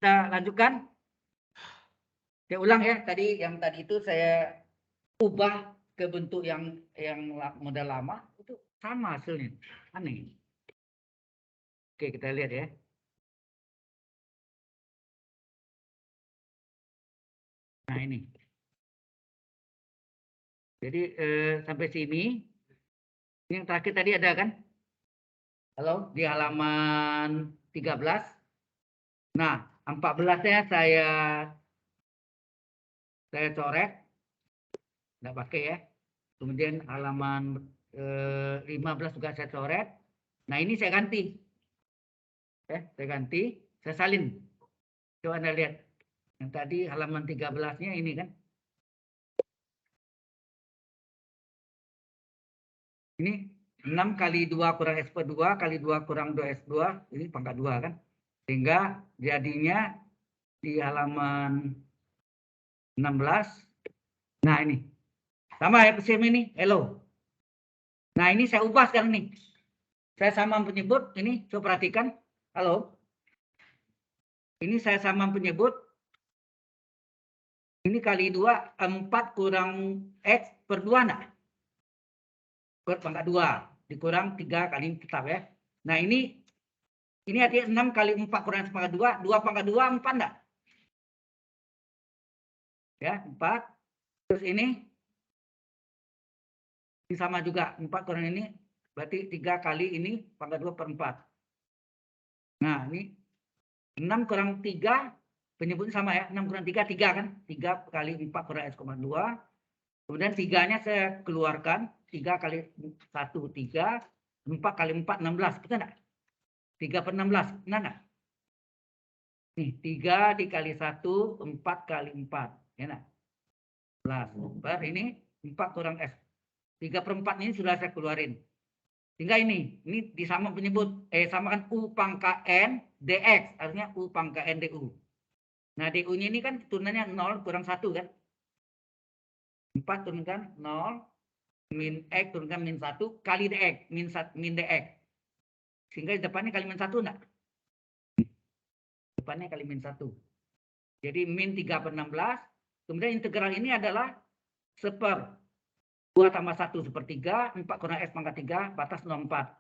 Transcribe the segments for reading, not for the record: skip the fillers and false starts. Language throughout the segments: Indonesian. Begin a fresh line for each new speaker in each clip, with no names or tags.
Kita lanjutkan. Saya ulang ya, yang tadi itu saya ubah ke bentuk yang model lama, itu sama hasilnya. Aneh. Oke, kita lihat ya. Nah, ini. Jadi sampai sini, yang terakhir tadi ada kan? Halo, di halaman 13. Nah, 14-nya saya coret, nggak pakai ya. Kemudian halaman 15 juga saya coret. Nah, ini saya ganti. Saya ganti, saya salin. Coba Anda lihat. Yang tadi halaman 13-nya ini kan. Ini 6 kali 2 kurang S per 2 kali 2 kurang 2S2. Ini pangkat 2 kan. Sehingga jadinya di halaman 16. Nah ini. Sama ya PCM ini. Hello. Nah ini saya ubah sekarang nih. Saya sama penyebut. Ini coba perhatikan. Halo. Ini saya sama penyebut. Ini kali 2. 4 kurang X per 2 enggak? Per pangkat 2. Dikurang 3 kali tetap ya. Nah ini artinya 6 kali 4 kurang X pangkat 2. 2 pangkat 2 4 enggak? Ya 4. Terus ini sama juga 4 kurang ini berarti 3 kali ini pangkat 2 per 4. Nah ini 6 kurang 3 penyebutnya sama ya, 6 kurang 3 3 kan, 3 kali 4 kurang S, 2. Kemudian 3-nya saya keluarkan, 3 kali 1 3, 4 kali 4 16, betul enggak? 3 per 16, benar enggak? Nih 3 dikali 1 4 kali 4, ya enggak? 11. Ini 4 kurang S. 3 per 4 ini sudah saya keluarin. Sehingga ini disama penyebut, samakan U pangkat N dx, artinya U pangkat N du. Nah du-nya ini kan turunannya 0 kurang 1 kan. 4 turunkan 0, min X turunkan min 1, kali dx, min dx. Sehingga depannya kali min 1 enggak? Depannya kali min 1. Jadi min 3 per 16, kemudian integral ini adalah seper 2 tambah 1 sepertiga, 4 kurang S pangkat 3, batas 04.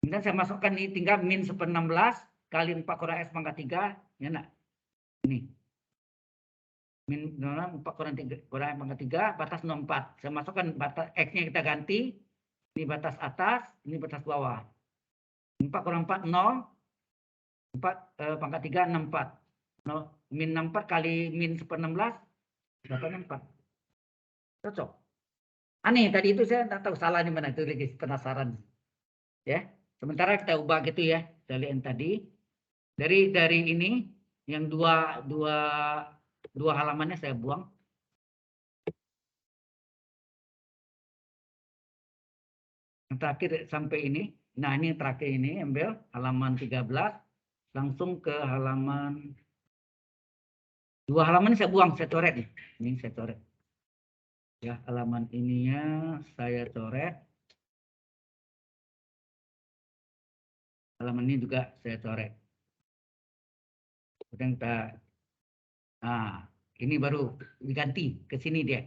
Kemudian saya masukkan ini tinggal min 1/16 kali 4 kurang S pangkat 3. Ya enggak? Ini. Min 4 kurang 3 kurang S pangkat 3, batas 04. Saya masukkan batas X-nya kita ganti. Ini batas atas, ini batas bawah. 4 kurang 4, 0. 4 pangkat 3, 64. 0, min 64 kali min 1/16, dapatnya 4. Cocok. Aneh, tadi itu saya tidak tahu salah di mana, itu lagi penasaran. Ya, sementara kita ubah gitu ya, dari yang tadi. Dari ini yang dua halamannya saya buang. Yang terakhir sampai ini. Nah, ini yang terakhir ini ambil halaman 13 langsung ke halaman 2 halaman saya buang, saya coret nih. Ini saya coret. Ya, halaman ininya saya coret. Halaman ini juga saya coret. Kemudian kita ini baru diganti ke sini dia.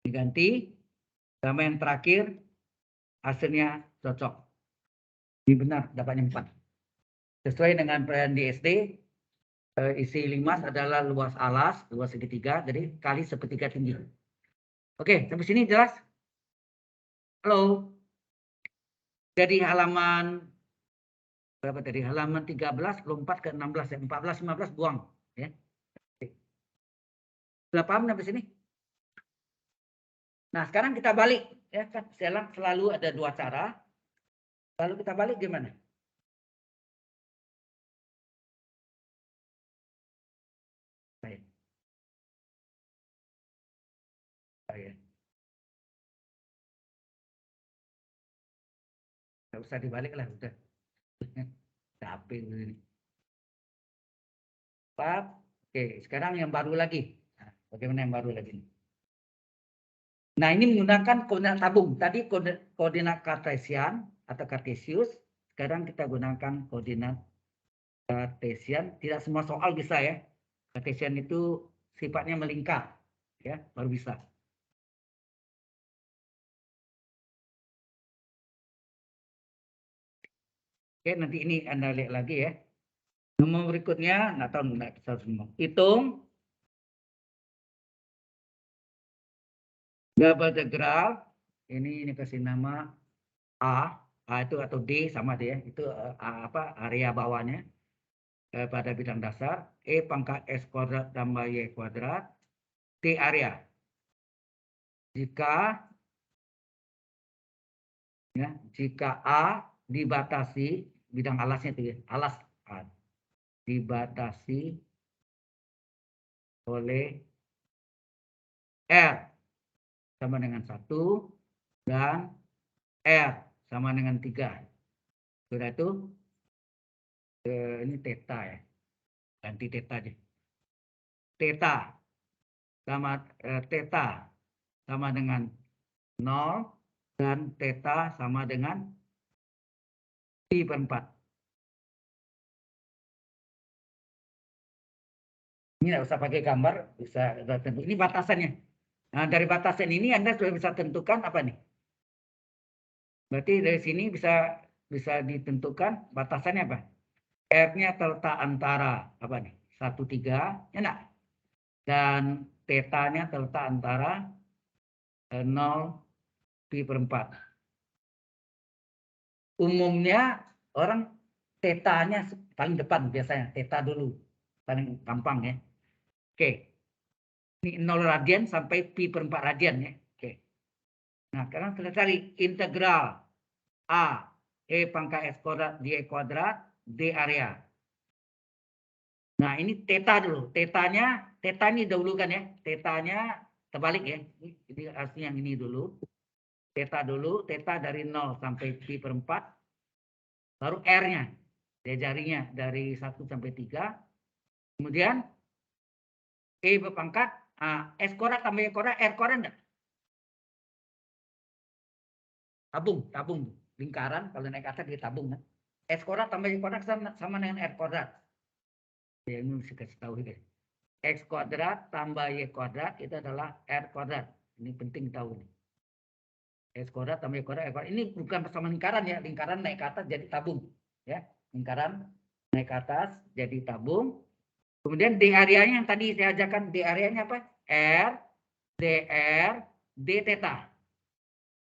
Diganti sama yang terakhir hasilnya cocok. Ini benar dapatnya 4. Sesuai dengan perayaan di SD, isi limas adalah luas alas, luas segitiga, jadi kali sepertiga tinggi. Oke, sampai sini jelas? Halo. Dari halaman berapa tadi? Halaman 13, lompat ke 16, 14, 15 buang. Ya. Sudah paham sampai sini? Nah, sekarang kita balik. Ya, kan selalu ada 2 cara. Lalu kita balik gimana? Baik. Nggak usah dibalik lah, udah. Capek ini. Oke, sekarang yang baru lagi. Nah, bagaimana yang baru lagi? Nah, ini menggunakan koordinat tabung. Tadi koordinat kartesian atau kartesius. Sekarang kita gunakan koordinat Kartesian, tidak semua soal bisa ya. Kartesian itu sifatnya melingkar, ya, baru bisa. Oke, nanti ini Anda lihat lagi ya. Nomor berikutnya, nggak tahu nggak bisa semua. Hitung double integral. Ini kasih nama A itu atau D sama dia. Itu apa area bawahnya pada bidang dasar. E pangkat S kuadrat tambah Y kuadrat. T area. Jika A dibatasi bidang alasnya itu ya, alas A dibatasi oleh R sama dengan 1 dan R sama dengan 3. Sudah itu ini theta ya. Ganti theta aja. Theta sama dengan 0 dan theta sama dengan pi per 4. Ini tidak usah pakai gambar, bisa tentu. Ini batasannya. Nah, dari batasan ini Anda sudah bisa tentukan apa nih? Berarti dari sini bisa ditentukan batasannya apa? R-nya terletak antara apa nih? 1, 3, ya enggak? Dan theta-nya terletak antara 0 pi per 4. Umumnya orang theta-nya paling depan biasanya, theta dulu. Paling gampang ya. Oke. Ini 0 radian sampai pi per 4 radian ya. Oke. Nah, sekarang kita cari integral A E pangkat S kuadrat D kuadrat D area. Nah, ini theta dulu. Theta ini dahulu kan ya. Thetanya terbalik ya. Jadi artinya yang ini dulu. Theta dulu. Theta dari 0 sampai pi per 4. Baru R-nya. Dia jarinya dari 1 sampai 3. Kemudian E berpangkat S kuadrat tambah Y kuadrat. R kuadrat enggak? Tabung. Lingkaran. Kalau naik ke atas dia tabung kan. S kuadrat tambah Y kuadrat sama dengan R kuadrat. Ya, ini mesti kasih tahu guys. X kuadrat tambah Y kuadrat itu adalah R kuadrat. Ini penting tahu nih. X kuadrat tambah Y kuadrat, R kuadrat. Ini bukan sama lingkaran ya. Lingkaran naik ke atas jadi tabung. Ya, lingkaran naik ke atas jadi tabung. Kemudian D areanya yang tadi saya ajarkan. D areanya apa? R, DR, D theta.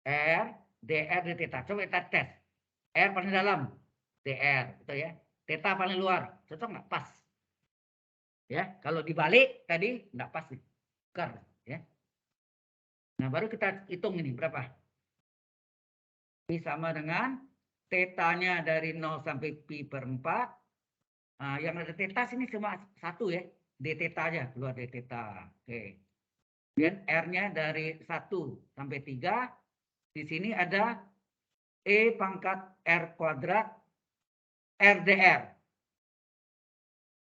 R, DR, D theta. Coba kita tes. R paling dalam. DR. Gitu ya. Theta paling luar. Cocok nggak? Pas. Ya, kalau dibalik tadi nggak pas nih. Tukar. Ya. Nah, baru kita hitung ini berapa. Pi sama dengan tetanya dari 0 sampai pi per 4. Nah, yang ada teta sini cuma 1 ya. D teta aja, keluar D teta. Oke. Kemudian R-nya dari 1 sampai 3. Di sini ada E pangkat R kuadrat RDR.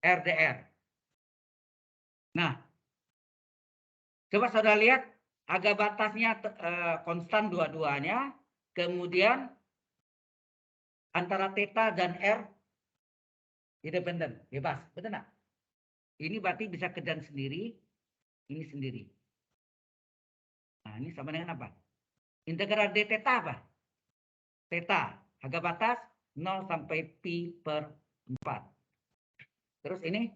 RDR. Nah, coba saudara lihat agak batasnya konstan dua-duanya. Kemudian antara theta dan R independen, bebas, betul nggak? Ini berarti bisa kerjaan sendiri, ini sendiri. Nah, ini sama dengan apa? Integral d theta apa? Theta, agak batas 0 sampai pi per 4. Terus ini,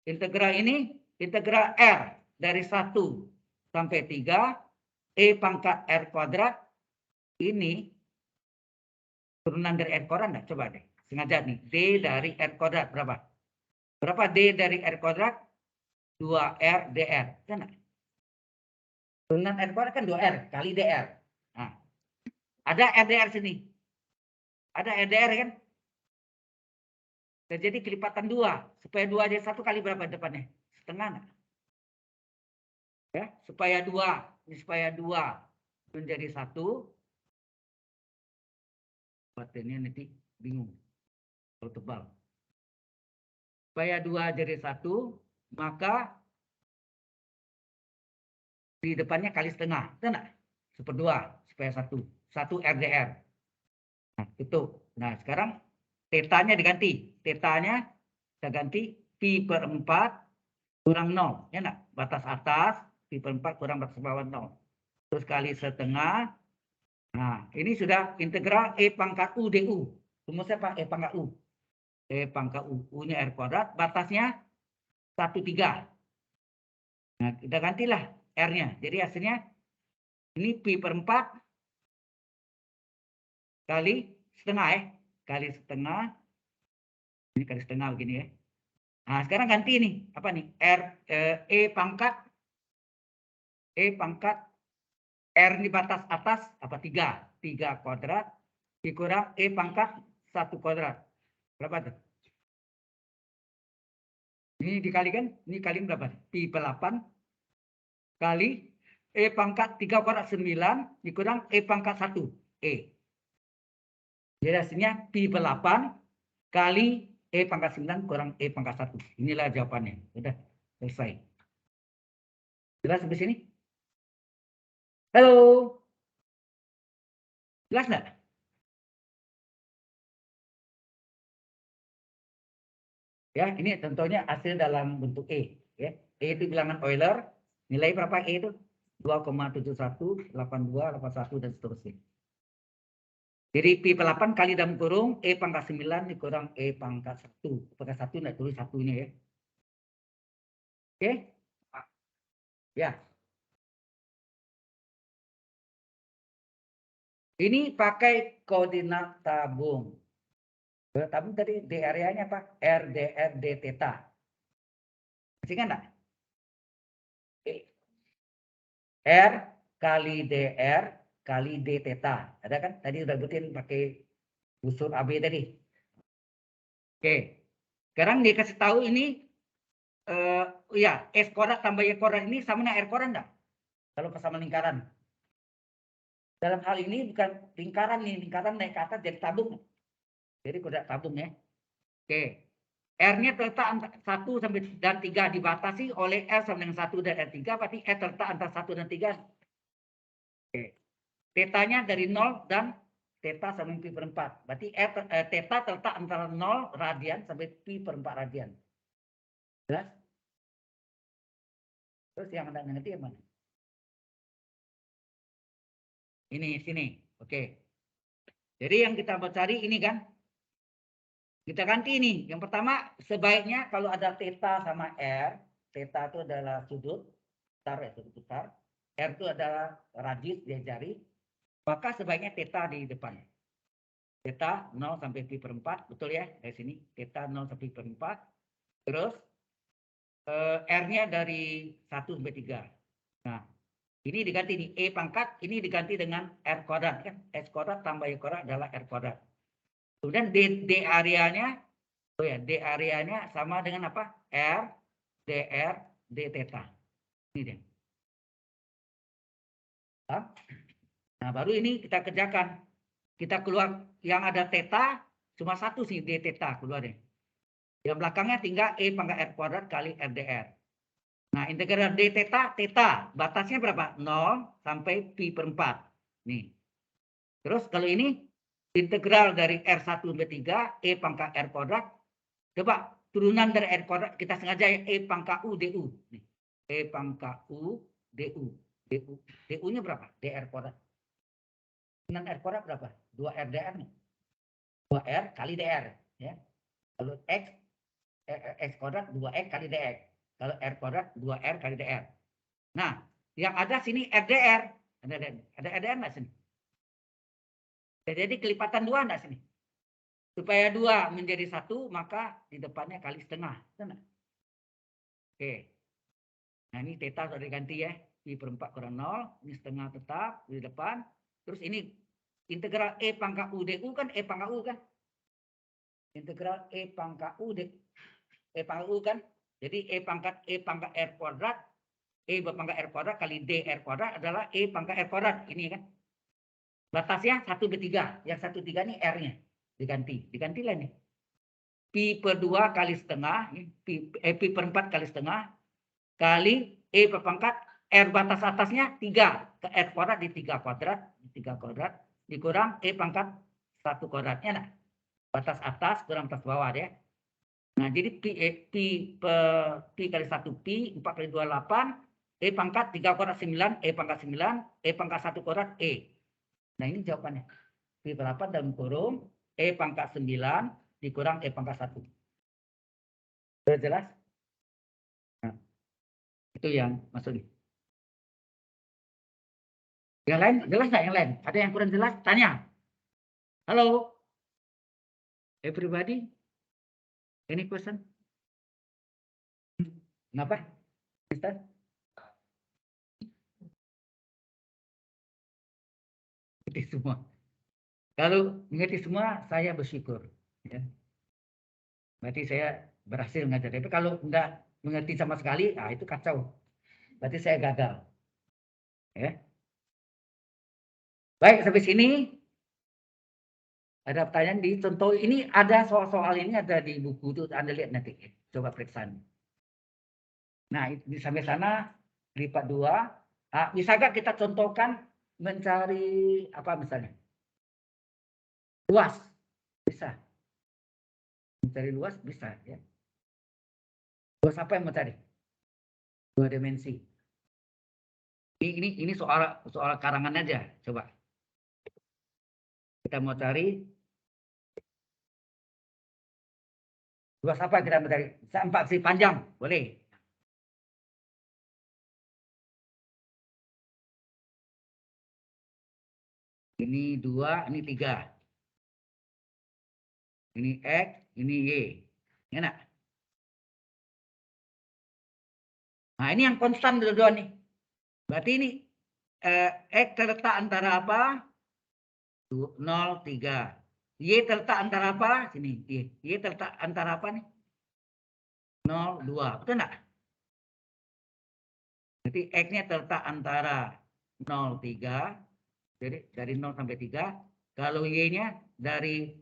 integral R dari 1 sampai 3, E pangkat R kuadrat, ini turunan dari R kuadrat enggak? Coba deh, sengaja nih, D dari R kuadrat berapa? Berapa D dari R kuadrat? 2R dr. Kan? Turunan R kuadrat kan 2R kali dr. Nah, ada RDR sini. Ada RDR kan? Terjadi kelipatan 2. Supaya 2 jadi 1 kali berapa depannya? Setengah. Ya, supaya 2. Ini supaya 2 menjadi 1. Baterainya nanti bingung. Kalau tebal. Supaya 2 jadi 1. Maka di depannya kali setengah. Betul nggak? 1/2 supaya 1. 1 RDR. Nah, itu. Nah, sekarang Tetanya diganti. Tetanya kita ganti pi per 4 kurang 0. Ya enggak? Batas atas pi per 4 kurang batas bawah 0. Terus kali setengah. Nah, ini sudah integral E pangkat U DU. Rumusnya apa? E pangkat U. E pangkat U. U-nya R kuadrat. Batasnya 1/3. Nah, kita gantilah R-nya. Jadi hasilnya ini pi per 4 kali setengah ya. Kali setengah. Ini kali setengah begini ya. Nah, sekarang ganti nih. Apa nih? E pangkat R di batas atas apa? 3. 3 kuadrat dikurang E pangkat 1 kuadrat. Berapa tuh? Ini dikalikan. Ini kali berapa? Pi per 8 kali E pangkat 3 kuadrat 9 dikurang E pangkat 1. E. Jadi hasilnya pi per 8 kali E pangkat 9 kurang E pangkat 1. Inilah jawabannya. Sudah selesai. Jelas sampai sini? Halo? Jelas nggak? Ya, ini tentunya hasil dalam bentuk E. Ya. E itu bilangan Euler. Nilai berapa E itu? 2,71, 82, 81, dan seterusnya. Jadi pi per 8 kali dalam kurung E pangkat 9 dikurang E pangkat 1. Pangkat 1 nggak tulis satunya ya. Oke? Ya. Ini pakai koordinat tabung. Tabung tadi D area-nya apa? R, dr, d theta. Masih kan enggak? R kali dr kali d theta. Ada kan? Tadi udah butin pakai busur AB tadi. Oke. Sekarang dikasih tahu ini ya S kuadrat tambah Y kuadrat ini sama dengan R kuadrat enggak? Kalau persamaan lingkaran. Dalam hal ini bukan lingkaran nih, lingkaran naik ke atas jadi tabung. Jadi kuadrat tabung ya. Oke. R-nya terletak antara 1 sampai dan 3 dibatasi oleh R sama dengan 1 dan R3, berarti R terletak antara 1 dan 3. Oke. Tetanya dari 0 dan theta sama pi per 4. Berarti theta terletak antara 0 radian sampai pi per 4 radian. Jelas? Terus yang Anda ngerti yang mana? Ini, sini. Oke. Jadi yang kita mau cari ini kan. Kita ganti ini. Yang pertama, sebaiknya kalau ada theta sama R. Theta itu adalah sudut. Putar ya, sudut putar. R itu adalah radius dia jari. Maka sebaiknya theta di depan. Theta 0 sampai pi per 4. Betul ya? Dari sini. Theta 0 sampai pi per 4. Terus R-nya dari 1 sampai 3. Nah, ini diganti nih. E pangkat ini diganti dengan R kuadrat. Kan? S kuadrat tambah Y kuadrat adalah R kuadrat. Kemudian D areanya. Oh ya, D areanya sama dengan apa? R, dr, d theta. Ini dia. Nah, baru ini kita kerjakan. Kita keluar yang ada theta, cuma satu sih d theta keluarnya. Yang belakangnya tinggal E pangkat R kuadrat kali R dr. Nah, integral d theta, theta. Batasnya berapa? 0 sampai pi per 4. Nih. Terus kalau ini, integral dari R1 sampai 3, E pangkat R kuadrat. Coba, turunan dari R kuadrat, kita sengaja E pangkat U DU. Nih. E pangkat U DU. DU-nya berapa? DR kuadrat. Turunan R kuadrat berapa? 2R DR nih. 2R kali DR. Ya. Kalau X kuadrat 2X kali DX. Kalau R kuadrat 2R kali DR. Nah, yang ada sini RDR. Ada RDR nggak sini? Jadi kelipatan 2 nggak sini? Supaya 2 menjadi 1, maka di depannya kali setengah. Benar? Oke. Nah, ini theta sudah diganti ya. Pi per 4 kurang 0. Ini setengah tetap di depan. Terus ini integral E pangkat U DU kan E pangkat U kan? Integral E pangkat U DU. E pangkat U kan? Jadi E pangkat R kuadrat. E berpangkat R kuadrat kali D R kuadrat adalah E pangkat R kuadrat. Ini kan. Batasnya 1/3. Yang 1/3 ini R-nya. Digantilah nih. Pi per 2 kali setengah. Pi per 4 kali setengah. Kali E berpangkat R batas atasnya 3. Ke R kuadrat di 3 kuadrat. 3 kuadrat. Dikurang E pangkat 1 kuadratnya. Nah. batas atas kurang batas bawah ya. Nah, jadi Pi kali 1 Pi, 4 kali 2, 8, E pangkat 3 kuadrat 9, E pangkat 9, E pangkat 1 kuadrat, E. Nah, ini jawabannya. Pi berapa dalam kurung, E pangkat 9 dikurang E pangkat 1. Sudah jelas? Nah, itu yang maksudnya. Yang lain, jelas nggak yang lain? Ada yang kurang jelas? Tanya. Halo? Everybody? Any question? Kenapa? Mister? Mengerti semua. Kalau mengerti semua, saya bersyukur. Ya. Berarti saya berhasil mengajar. Tapi kalau enggak mengerti sama sekali, nah itu kacau. Berarti saya gagal. Ya. Baik, sampai sini. Ada pertanyaan di contoh ini, ada soal-soal ini ada di buku itu, Anda lihat nanti. Coba periksa. Nah, di sampai sana lipat 2. Nah, bisa nggak kita contohkan mencari apa misalnya? Luas. Bisa. Mencari luas bisa ya. Luas apa yang mau cari? 2 dimensi. Ini soal karangan aja, coba. Kita mau cari luas apa kita mau cari? 4 sisi panjang, boleh. Ini 2, ini 3. Ini X, ini Y. Enak. Nah, ini yang konstan dua-dua nih. Berarti ini X terletak antara apa? 0, 3. Y terletak antara apa? Sini. Y terletak antara apa nih? 0, 2. Betul enggak? Berarti X-nya terletak antara 0, 3. Jadi dari 0 sampai 3. Kalau Y-nya dari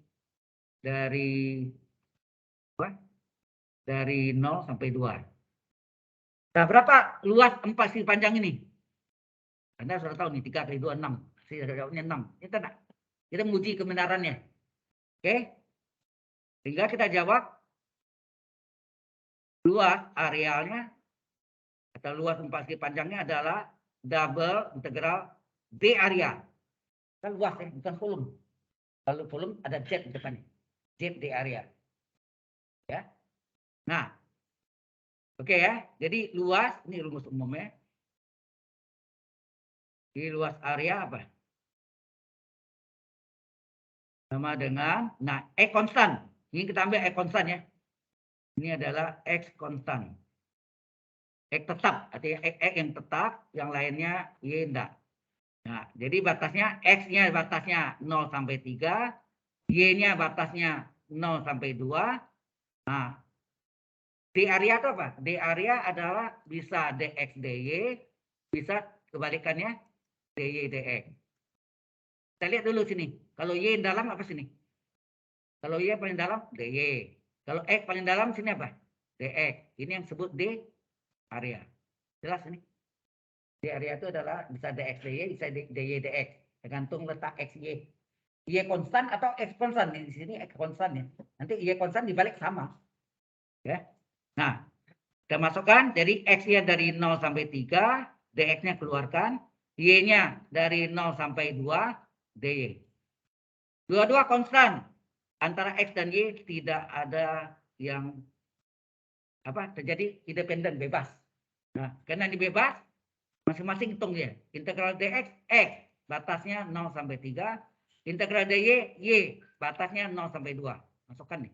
apa? Dari 0 sampai 2. Nah, berapa luas 4 sisi panjang ini? Anda sudah tahu nih, 3 kali 2, 6. Jawabnya 6. Itu enggak? Kita menguji kebenarannya. Oke? Sehingga kita jawab luas arealnya atau luas 4 segi panjangnya adalah double integral D area. Kan luas ya, bukan volume. Kalau volume ada Z di depannya. Z D area. Ya. Nah, oke ya. Jadi luas, ini rumus umumnya. Di luas area apa? Sama dengan, nah, X konstan. Ini kita ambil X konstan ya. Ini adalah X konstan. X tetap, artinya X yang tetap, yang lainnya Y enggak. Nah, jadi batasnya X-nya batasnya 0 sampai 3, Y-nya batasnya 0 sampai 2. Nah, D area itu apa? D area adalah bisa DX DY, bisa kebalikannya DY DX. Kita lihat dulu sini. Kalau Y dalam apa sini? Kalau Y paling dalam DY. Kalau X paling dalam sini apa? DX. Ini yang disebut D area. Jelas ini? D area itu adalah bisa DX DY, bisa DY DX. Tergantung letak X Y. Y konstan atau X konstan. Di sini X konstan ya. Nanti Y konstan dibalik sama. Ya. Nah, kita masukkan dari X-nya dari 0 sampai 3, DX-nya keluarkan, Y-nya dari 0 sampai 2, DY. Dua-dua konstan. Antara X dan Y tidak ada yang apa terjadi independen, bebas. Nah, karena ini bebas, masing-masing hitung ya. Integral DX, X, batasnya 0 sampai 3. Integral DY, Y, batasnya 0 sampai 2. Masukkan nih.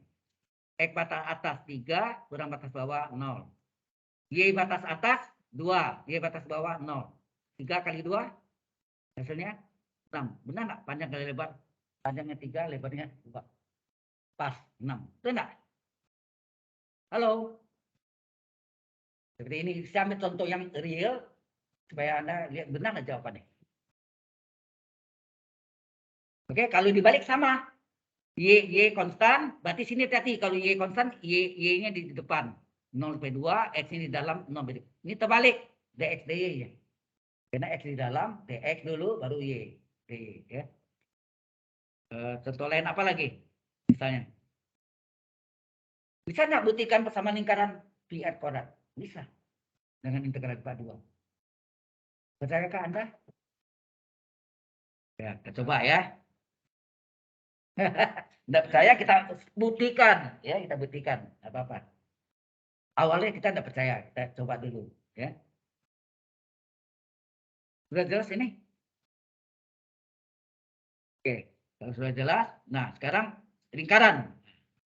X batas atas 3, kurang batas bawah 0. Y batas atas 2, Y batas bawah 0. 3 kali 2, hasilnya 6. Benar nggak? Panjang kali lebar. Panjangnya 3, lebarnya 2. Pas, 6. Betul nggak? Halo? Seperti ini, saya ambil contoh yang real, supaya Anda lihat benar nggak jawabannya. Oke, kalau dibalik sama. Y konstan, berarti sini hati-hati. Kalau Y konstan, Y-nya di depan. 0 sampai 2, X-nya di dalam 0 sampai 2. Ini terbalik. DX, DY ya. Karena X di dalam, DX dulu, baru Y. DY ya. Contoh lain apa lagi? misalnya. Bisa nggak buktikan persamaan lingkaran PR kuadrat? Bisa. Dengan integral IPA 2. Percayakah Anda? Ya, kita coba ya. Tidak percaya kita buktikan. Ya, kita buktikan. Tidak apa-apa. Awalnya kita tidak percaya. Kita coba dulu. Ya. Sudah jelas ini? Oke. Kalau sudah jelas. Nah, sekarang lingkaran.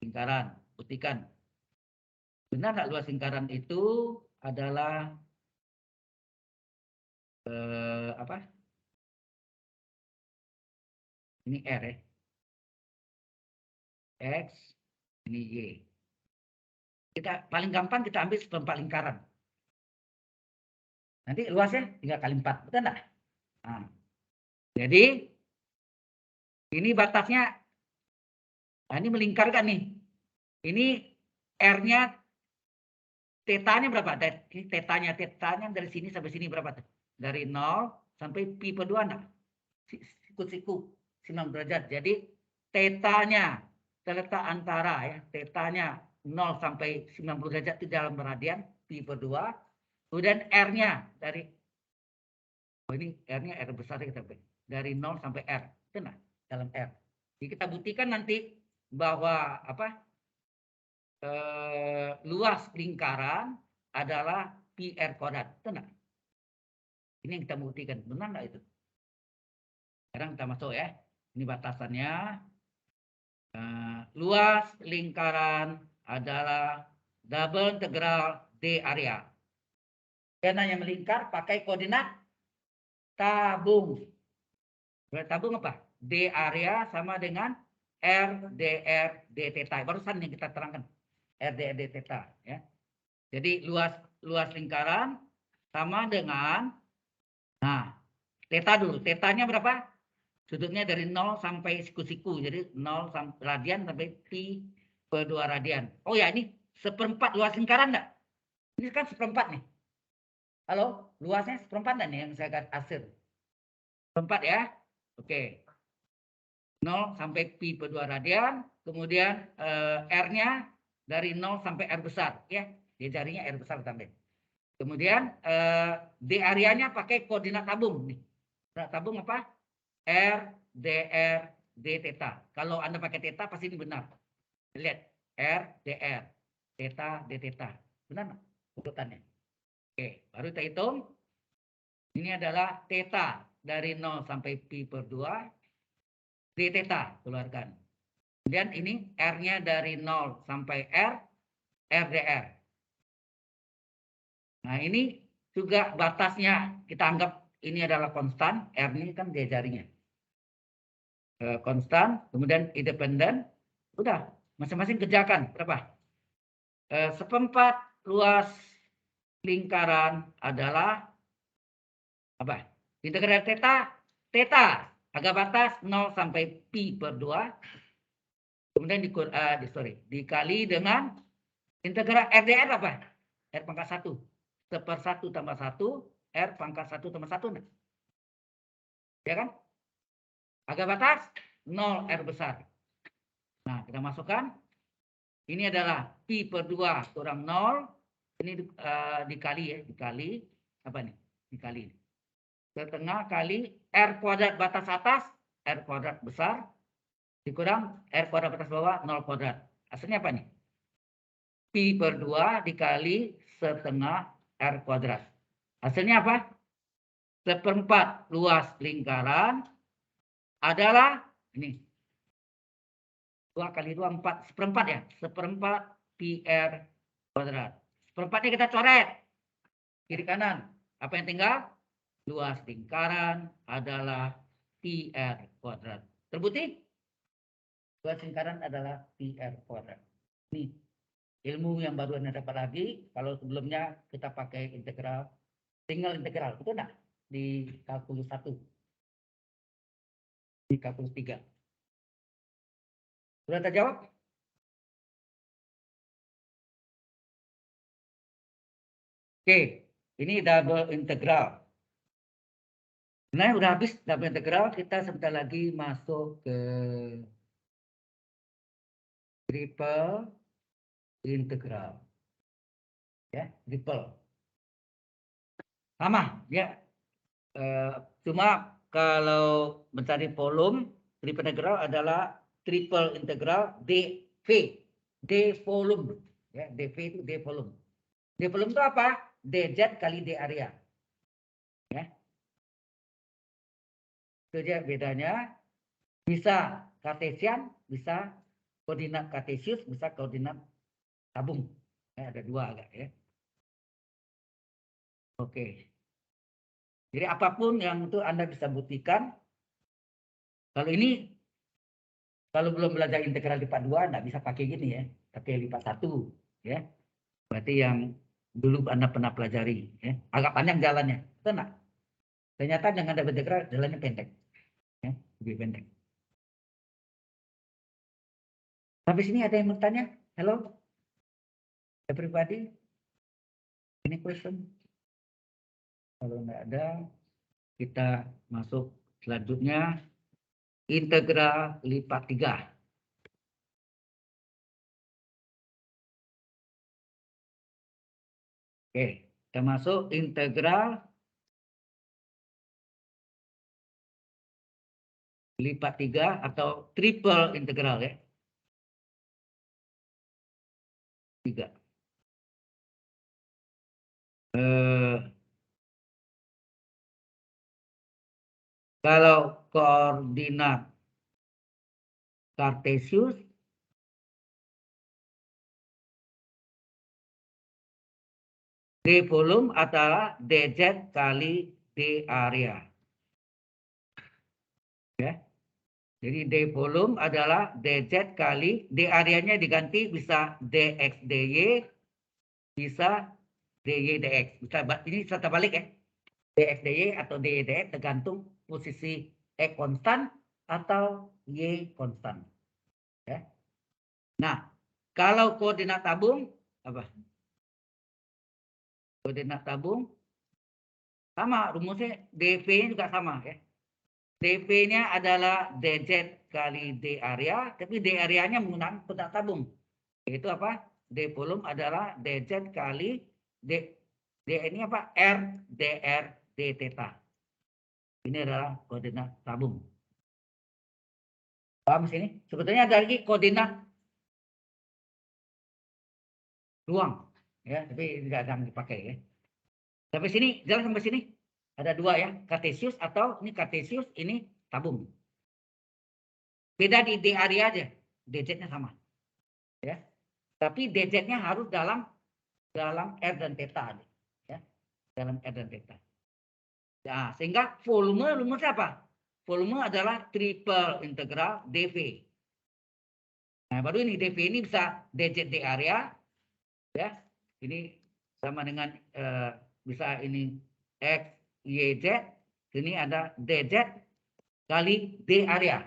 Lingkaran. Buktikan. Benar nggak luas lingkaran itu adalah apa? Ini R ya. X, ini Y. Kita paling gampang kita ambil seperempat lingkaran. Nanti luasnya 3 kali 4, betul enggak? Nah, jadi ini batasnya, nah ini melingkarkan nih. Ini R-nya, tetanya berapa? Tetanya dari sini sampai sini berapa tuh? Dari 0 sampai pi per 2 enggak? Siku 90 derajat. Jadi tetanya terletak antara ya, tetanya 0 sampai 90 derajat itu dalam radian pi per 2. Kemudian R-nya dari ini R-nya R besar kita dari 0 sampai R. Benar dalam R. Jadi kita buktikan nanti bahwa apa? Luas lingkaran adalah pi R kuadrat. Benar. Ini yang kita buktikan. Benar enggak itu? Sekarang kita masuk ya. Ini batasannya. Luas lingkaran adalah double integral D area. Karena yang melingkar pakai koordinat tabung. Tabung apa? D area sama dengan R dr d theta. Barusan yang kita terangkan. R dr d theta. Ya. Jadi luas lingkaran sama dengan, nah, theta dulu. Tetanya berapa? Sudutnya dari 0 sampai siku-siku. Jadi 0 sampai radian sampai pi per 2 radian. Oh ya, ini seperempat luas lingkaran enggak? Ini kan seperempat nih. Halo, luasnya seperempat enggak nih yang saya hasil? Seperempat ya. Oke. 0 sampai pi per 2 radian. Kemudian R-nya dari 0 sampai R besar. Ya, dia jarinya R besar tambah. Kemudian D areanya pakai koordinat tabung. Nih. Koordinat tabung apa? R, dr, d theta. Kalau Anda pakai theta pasti ini benar. Lihat, R, dr, theta, d theta. Benar nggak urutannya? Oke, baru kita hitung. Ini adalah theta dari 0 sampai pi per 2. D theta keluarkan. Kemudian ini R-nya dari 0 sampai R, R dr. Nah, ini juga batasnya kita anggap ini adalah konstan. R ini kan dia jarinya. Konstan, kemudian independen. Udah, masing-masing kerjakan. Berapa? Seperempat luas lingkaran adalah apa? Integral theta, theta agak batas 0 sampai pi per 2. Kemudian dikali dengan integral R dr apa? R pangkat 1. 1/1 tambah 1, R pangkat 1 tambah 1. Ya kan? Agak batas 0 R besar. Nah, kita masukkan. Ini adalah pi per 2 kurang 0. Ini dikali ya, dikali apa nih? Dikali. Setengah kali R kuadrat batas atas, R kuadrat besar, dikurang R kuadrat batas bawah, 0 kuadrat. Hasilnya apa nih? Pi per 2 dikali setengah R kuadrat. Hasilnya apa? Seperempat luas lingkaran adalah, ini, 2 kali 2, 4, seperempat ya. Seperempat pi R kuadrat. Seperempatnya kita coret. Kiri kanan. Apa yang tinggal? Luas lingkaran adalah pi R kuadrat. Terbukti? Luas lingkaran adalah pi R kuadrat. Ini ilmu yang baru Anda dapat lagi. Kalau sebelumnya kita pakai integral, tinggal integral. Betul enggak? Di kalkulus 1. Di kalkulus 3. Sudah terjawab? Oke, ini double integral. Nah, udah habis double integral, kita sebentar lagi masuk ke triple integral. Ya, triple. Sama, ya. Cuma kalau mencari volume, triple integral adalah triple integral dV. D volume. Ya, dV itu D volume. D volume itu apa? dz kali d area. Ya. Itu aja bedanya. Bisa kartesian, bisa koordinat kartesius, bisa koordinat tabung. Ya, ada dua agak ya. Oke. Jadi apapun yang itu Anda bisa buktikan. Kalau ini, kalau belum belajar integral lipat 2, Anda bisa pakai gini ya. Pakai lipat 1. Ya. Berarti yang dulu Anda pernah pelajari. Ya. Agak panjang jalannya. Betul nggak? Ternyata dengan ada integral jalannya pendek. Ya. Lebih pendek. Sampai sini ada yang bertanya? Hello? Everybody? Any question? Kalau nggak ada, kita masuk selanjutnya. Integral lipat 3. Oke, kita masuk integral lipat 3 atau triple integral ya. 3. Kalau koordinat kartesius D volume adalah dz kali d area. Ya. Jadi D volume adalah dz kali D areanya diganti bisa dx dy, bisa dy dx. Bisa ini bisa terbalik ya. Dx dy atau dy dx tergantung posisi x konstan atau y konstan. Ya. Nah, kalau koordinat tabung apa? Koordinat tabung sama rumusnya, dv-nya juga sama ya. dv-nya adalah dz kali d area, tapi d areanya menggunakan koordinat tabung. Yaitu apa? D volume adalah dz kali d ini apa? R dr d theta. Ini adalah koordinat tabung. Paham sini? Sebetulnya ada lagi koordinat ruang, ya, tapi tidak akan dipakai ya. Sampai sini, jalan sampai sini. Ada dua ya, kartesius atau ini kartesius, ini tabung. Beda di d area aja, dz-nya sama. Ya. Tapi dz-nya harus dalam R dan theta, ya. Dalam R dan theta. Nah, sehingga volume apa? Volume adalah triple integral dv. Nah, baru ini dv ini bisa dz d area, ya. Ini sama dengan bisa ini x, y, z. Ini ada dz kali d area.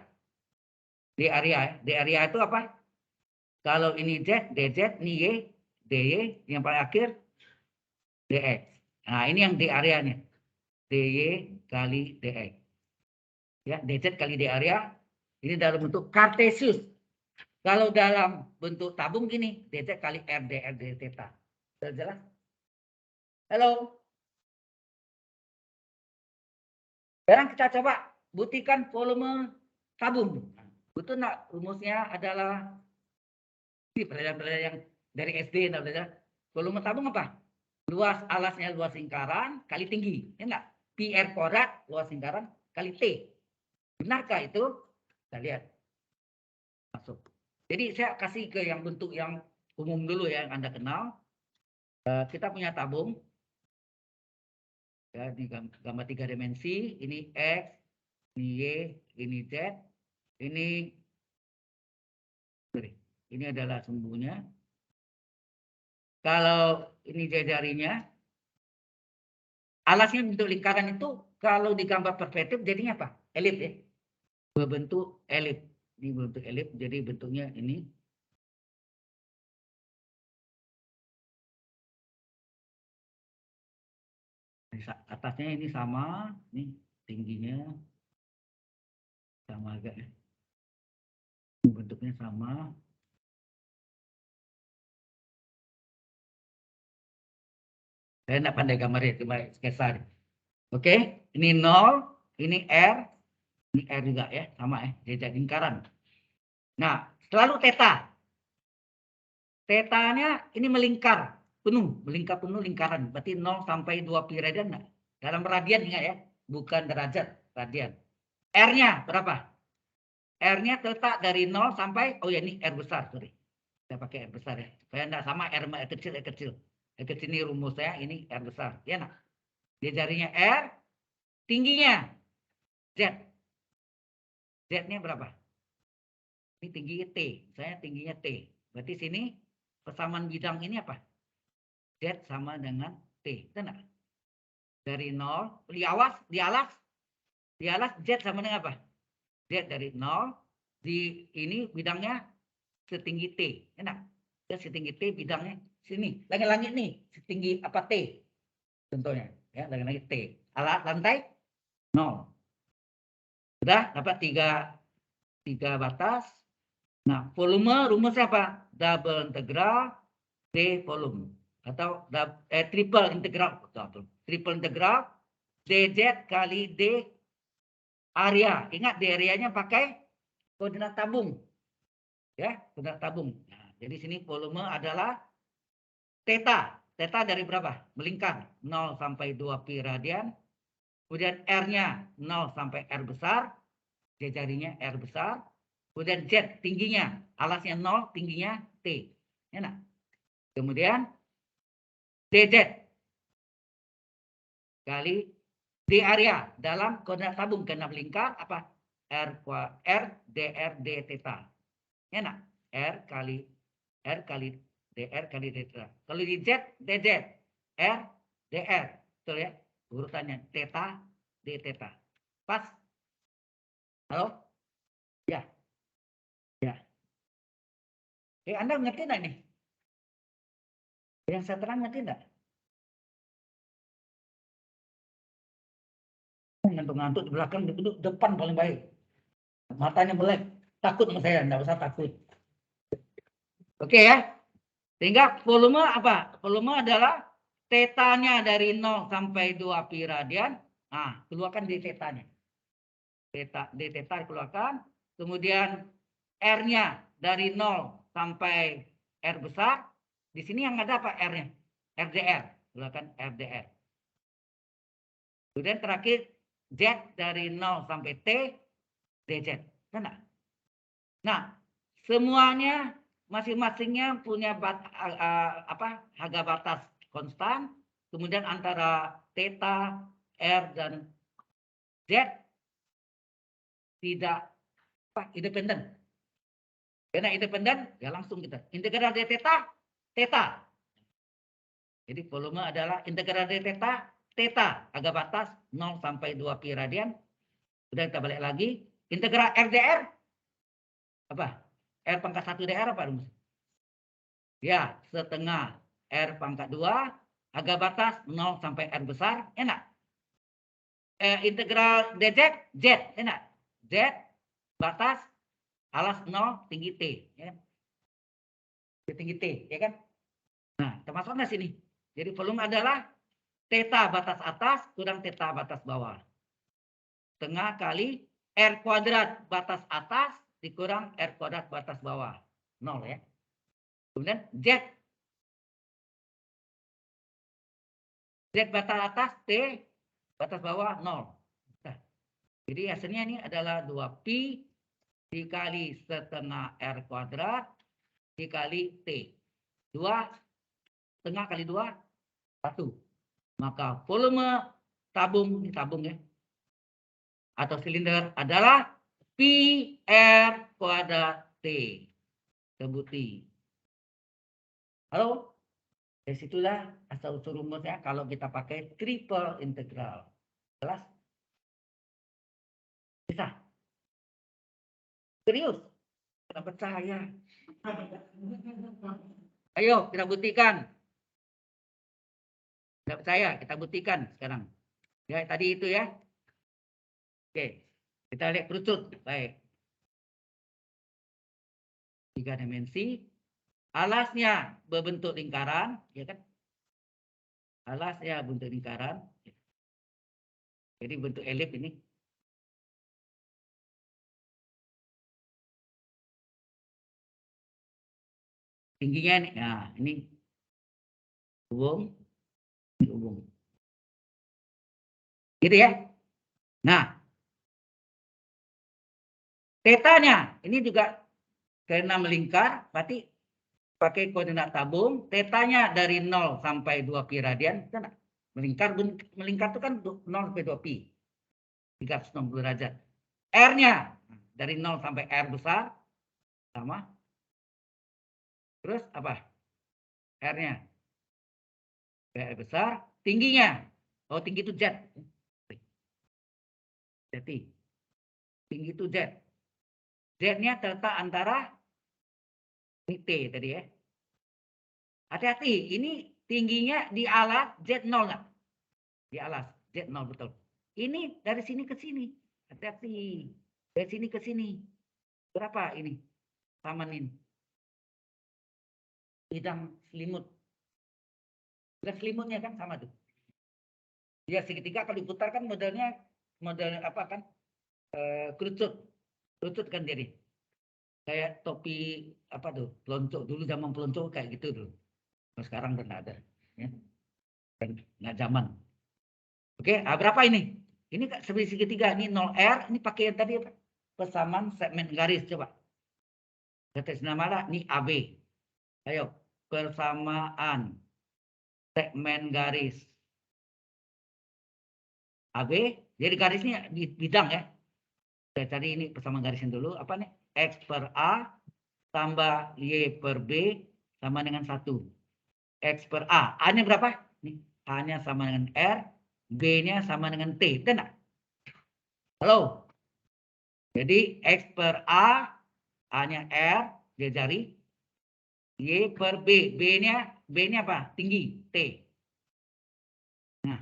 D area, D area itu apa? Kalau ini z, dz, ini y, dy, yang paling akhir dx. Nah, ini yang d areanya. dy kali dx. Ya, dz kali d area. Ini dalam bentuk kartesius. Kalau dalam bentuk tabung gini, dz kali r dr d theta. Sudah jelas? Halo. Sekarang kita coba buktikan volume tabung. Betul nggak? Rumusnya adalah ini pelajaran-pelajaran yang dari SD. Volume tabung apa? Luas alasnya luas lingkaran kali tinggi. Ya enggak? Pi R kuadrat luas lingkaran kali T. Benarkah itu? Kita lihat. Masuk. Jadi saya kasih ke yang bentuk yang umum dulu ya, yang Anda kenal. Kita punya tabung. Ya, ini gambar 3 dimensi. Ini X, ini Y, ini Z. Ini adalah sumbunya. Kalau ini jari-jarinya, alasnya bentuk lingkaran itu kalau digambar perspektif jadinya apa? Elip ya. Berbentuk elip. Ini bentuk elip, jadi bentuknya ini. Atasnya ini sama, nih tingginya sama agak ya. Bentuknya sama. Saya tidak pandai gambarnya, coba sketsa. Oke, ini 0, ini R juga ya, sama ya, jejak lingkaran. Nah, selalu theta. Theta-nya ini melingkar penuh lingkaran. Berarti 0 sampai 2 pi radian enggak? Dalam radian ingat ya, bukan derajat, radian. R-nya berapa? R-nya theta dari 0 sampai, oh ya ini R besar, sorry. Saya pakai R besar ya. Supaya enggak sama R kecil, R kecil. R kecil ini rumus saya, ini R besar. Ya nak? Dia jarinya R, tingginya Z. Z-nya berapa? Ini tingginya T. Saya tingginya T. Berarti sini persamaan bidang ini apa? Z sama dengan T. Benar? Dari 0. Di alas Z sama dengan apa? Z dari 0. Di ini bidangnya setinggi T. Enak? Z setinggi T bidangnya sini. Langit-langit nih. Setinggi apa T? Contohnya. Ya, langit-langit T. Alat lantai 0. Sudah dapat tiga batas. Nah, volume rumusnya apa? Double integral D volume atau triple integral, triple integral dz kali d area. Ingat d areanya pakai koordinat tabung, ya koordinat tabung. Nah, jadi sini volume adalah theta. Theta dari berapa? Melingkar 0 sampai 2 pi radian. Kemudian R-nya 0 sampai R besar, D jarinya R besar. Kemudian Z tingginya, alasnya 0, tingginya T. Enak. Kemudian DZ kali D area dalam koordinat tabung karena melingkar apa? R dr d theta. Enak. R kali dr kali d theta. Kalau di Z, dz. R, dr. Betul ya? Urutannya theta, d theta. Pas? Halo? Ya. Ya. Anda ngerti enggak nih? Yang saya terang ngerti enggak? Ngantuk-ngantuk di belakang, di depan paling baik. Matanya melek. Takut sama saya, enggak usah takut. Oke ya. Sehingga volume apa? Volume adalah tetanya dari 0 sampai 2 pi radian. Nah, keluarkan d tetanya. D theta dikeluarkan. Kemudian R-nya dari 0 sampai R besar. Di sini yang ada apa R-nya? RDR. Keluarkan RDR. Kemudian terakhir Z dari 0 sampai T, DZ. Benar? Nah, semuanya masing-masingnya punya harga batas konstan. Kemudian antara theta, R, dan Z tidak independen. Karena independen, ya langsung kita. Integral d theta, theta. Jadi volume adalah integral d theta, theta. Harga batas 0 sampai 2 pi radian. Sudah kita balik lagi. Integral RDR, apa? R pangkat 1 dr apa rumus? Ya, setengah R pangkat 2, harga batas 0 sampai R besar, enak. Integral dz, Z, enak. Z, batas, alas 0, tinggi T. Ya. Tinggi T, ya kan? Nah, termasuknya sini. Jadi volume adalah theta batas atas kurang theta batas bawah. Tengah kali R kuadrat batas atas dikurang R kuadrat batas bawah. 0 ya. Kemudian Z. Z batas atas, T batas bawah 0. Nah, jadi hasilnya ini adalah 2pi dikali setengah R kuadrat dikali T. 2 setengah kali 2, 1. Maka volume tabung ya, atau silinder adalah pi R kuadrat T. Terbukti. Halo? Dari situlah asal usul rumusnya kalau kita pakai triple integral. Jelas? Bisa? Serius? Tidak percaya. Ayo kita buktikan. Tidak percaya, kita buktikan sekarang. Ya, tadi itu ya. Oke, kita lihat kerucut. Baik. 3 dimensi. Alasnya berbentuk lingkaran, ya kan? Alas ya bentuk lingkaran. Jadi bentuk elip ini. Tingginya nih, nah ini hubung, ini hubung. Gitu ya. Nah, tetanya ini juga karena melingkar, berarti pakai koordinat tabung, tetanya dari 0 sampai 2 pi radian, kan melingkar itu kan 0 sampai 2 pi, 360 derajat. R-nya dari 0 sampai R besar, sama. Terus apa? R-nya. R besar, tingginya. Oh, tinggi itu Z. Jadi, tinggi itu Z. Z-nya terletak antara ini T tadi ya. Hati-hati, ini tingginya di alas Z0 nggak? Di alas Z0 betul. Ini dari sini ke sini. Hati-hati. Dari sini ke sini. Berapa ini? Taman ini. Bidang selimut. Bidang selimutnya kan sama tuh. Ya segitiga kalau diputar kan modelnya model apa kan? Kerucut. Kerucut kan jadi. Kayak topi apa tuh? Pelonco. Dulu zaman pelonco kayak gitu tuh. Nah, sekarang udah nggak ada. Ya. Nggak zaman. Oke, berapa ini? Ini sebagai segitiga, ini 0R, ini pakai yang tadi apa? Persamaan segmen garis, coba. Atas nama lah, ini AB. Ayo, persamaan segmen garis. AB, jadi garisnya di bidang ya. Saya cari ini persamaan garisnya dulu, apa nih? X per A tambah Y per B sama dengan 1. X per A, A-nya berapa? Nih, A-nya sama dengan R, B-nya sama dengan T, benar? Halo? Jadi X per A, A-nya R, dia cari. Y per B, B-nya apa? Tinggi, T. Nah,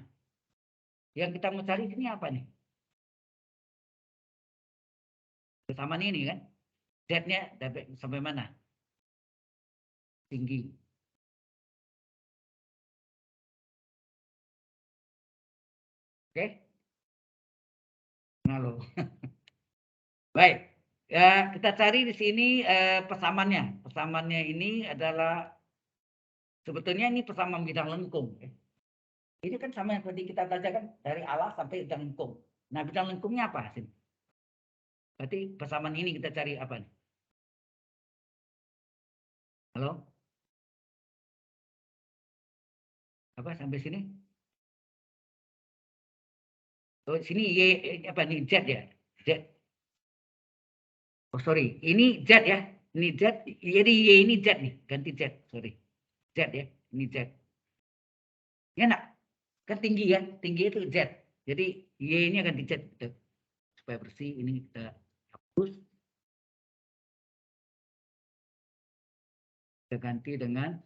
yang kita mau cari sini apa nih? Persamaan ini kan? Z-nya sampai mana? Tinggi. Oke? Nah, lo. Baik. Ya, kita cari di sini persamaannya. Persamaannya ini adalah sebetulnya ini persamaan bidang lengkung. Ini kan sama yang tadi kita belajarkan dari alas sampai bidang lengkung. Nah, bidang lengkungnya apa sih? Berarti persamaan ini kita cari apa nih? Halo? Apa sampai sini? Oh, sini Y apa nih Z ya? Z. Oh, sorry. Ini Z ya. Ini Z. Jadi Y ini Z nih. Ganti Z. Sorry. Z ya. Ini Z. Ya nak? Kan tinggi ya. Tinggi itu Z. Jadi Y-nya ganti Z. Supaya bersih. Ini kita hapus. Kita ganti dengan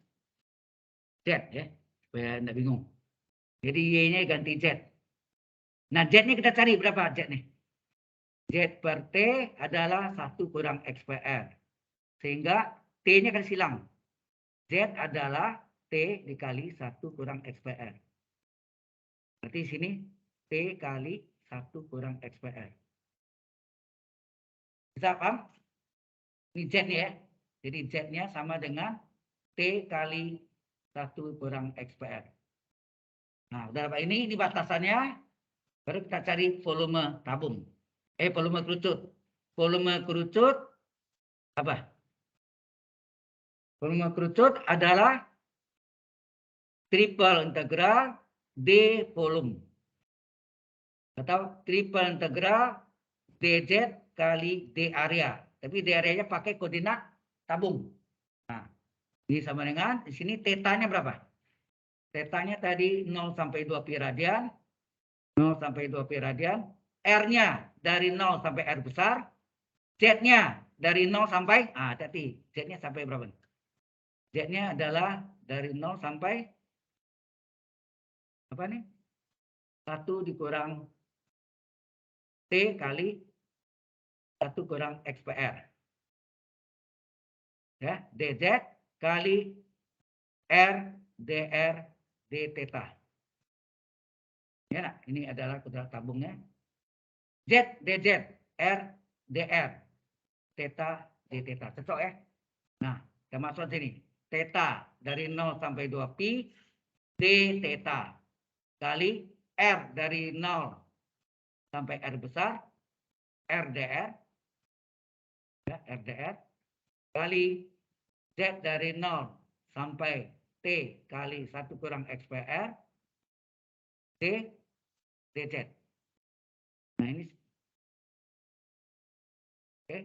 Z ya. Supaya tidak bingung. Jadi Y-nya ganti Z. Nah, Z-nya kita cari berapa Z nih? Z per T adalah 1 kurang X per R. Sehingga T-nya kan silang. Z adalah T dikali 1 kurang X per R. Berarti sini T kali 1 kurang X per R. Bisa paham? Ini Z-nya ya. Jadi Z-nya sama dengan T kali 1 kurang X per R. Nah, udah apa ini batasannya. Baru kita cari volume tabung. Volume kerucut. Volume kerucut apa? Volume kerucut adalah triple integral D volume. Atau triple integral dz kali d area. Tapi d areanya pakai koordinat tabung. Nah, ini sama dengan di sini tetanya berapa? Tetanya tadi 0 sampai 2 pi radian. 0 sampai 2 pi radian. R-nya dari 0 sampai R besar. Z-nya dari 0 sampai, hati-hati. Z-nya sampai berapa? Z-nya adalah dari 0 sampai, apa nih? 1 dikurang T kali 1 kurang X per R. Ya, dz kali R dr d theta. Ya, nah, ini adalah kuadrat tabungnya. Z, DZ, R, DR, theta, D theta. Cocok ya? Nah, kita masuk sini. Theta dari 0 sampai 2pi, D theta. Kali R dari 0 sampai R besar, RDR, ya, RDR, kali Z dari 0 sampai T kali 1 kurang XPR, D, DZ. Nah, ini. Oke.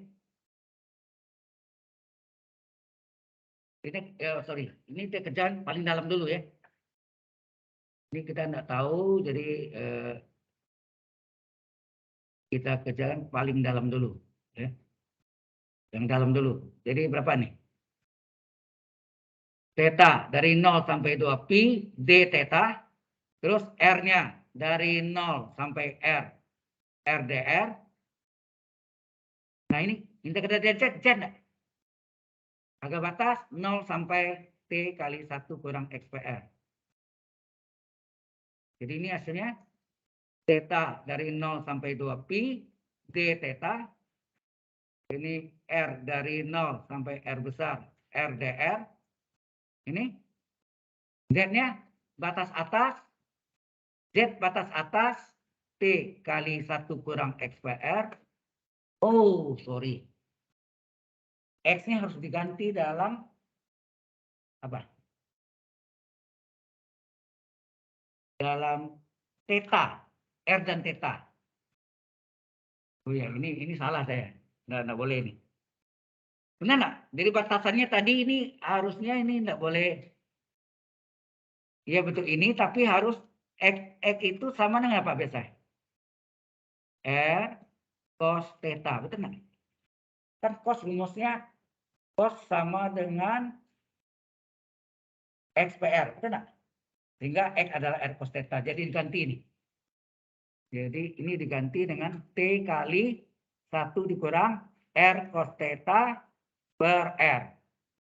Ini, sorry, ini kita kerjaan paling dalam dulu ya. Ini kita nggak tahu, jadi kita kerjakan paling dalam dulu. Ya. Yang dalam dulu. Jadi berapa nih? Theta dari 0 sampai 2pi, D theta. Terus R-nya dari 0 sampai R, RDR. Nah ini integral Z, Z enggak? Agak batas 0 sampai T kali 1 kurang XPR. Jadi ini hasilnya theta dari 0 sampai 2pi, D theta. Ini R dari 0 sampai R besar, RDR. Ini Z-nya batas atas, Z batas atas, T kali 1 kurang XPR. Oh, sorry. X-nya harus diganti dalam apa? Dalam theta, R dan theta. Oh ya, ini salah saya. Nggak boleh ini. Benar nggak? Jadi batasannya tadi ini harusnya ini nggak boleh. Ya betul ini, tapi harus X itu sama dengan apa biasa? R cos theta, betul nggak? Kan cos rumusnya cos sama dengan XPR, betul nggak? Sehingga X adalah R cos theta, jadi diganti ini. Jadi ini diganti dengan T kali 1 dikurang R cos theta per R.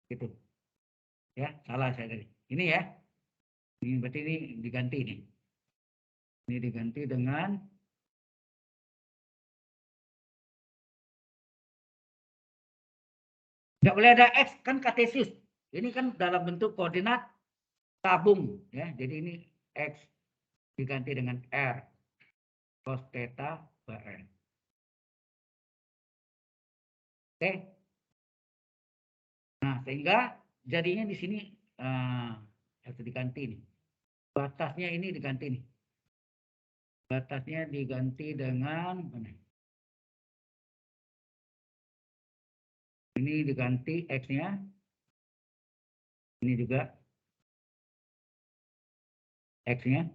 Gitu. Ya, salah saya tadi. Ini ya. Ini berarti ini diganti ini. Ini diganti dengan nggak boleh ada X, kan kartesius. Ini kan dalam bentuk koordinat tabung. Ya. Jadi ini X diganti dengan R cos theta per R. Oke. Nah, sehingga jadinya di sini harus diganti nih. Batasnya ini diganti nih. Batasnya diganti dengan ini diganti X-nya. Ini juga X-nya.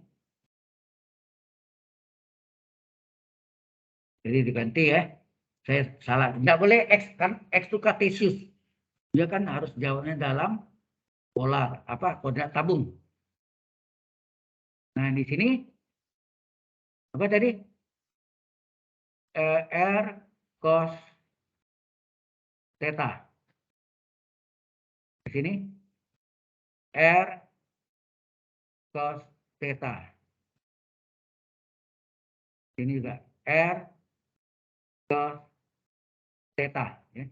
Jadi diganti ya. Saya salah. Tidak boleh X, kan X itu kartesius. Dia kan harus jawabnya dalam polar, apa, koordinat tabung. Nah, di sini apa tadi? R cos theta. Di sini R cos theta. Ini juga R cos theta. Ya.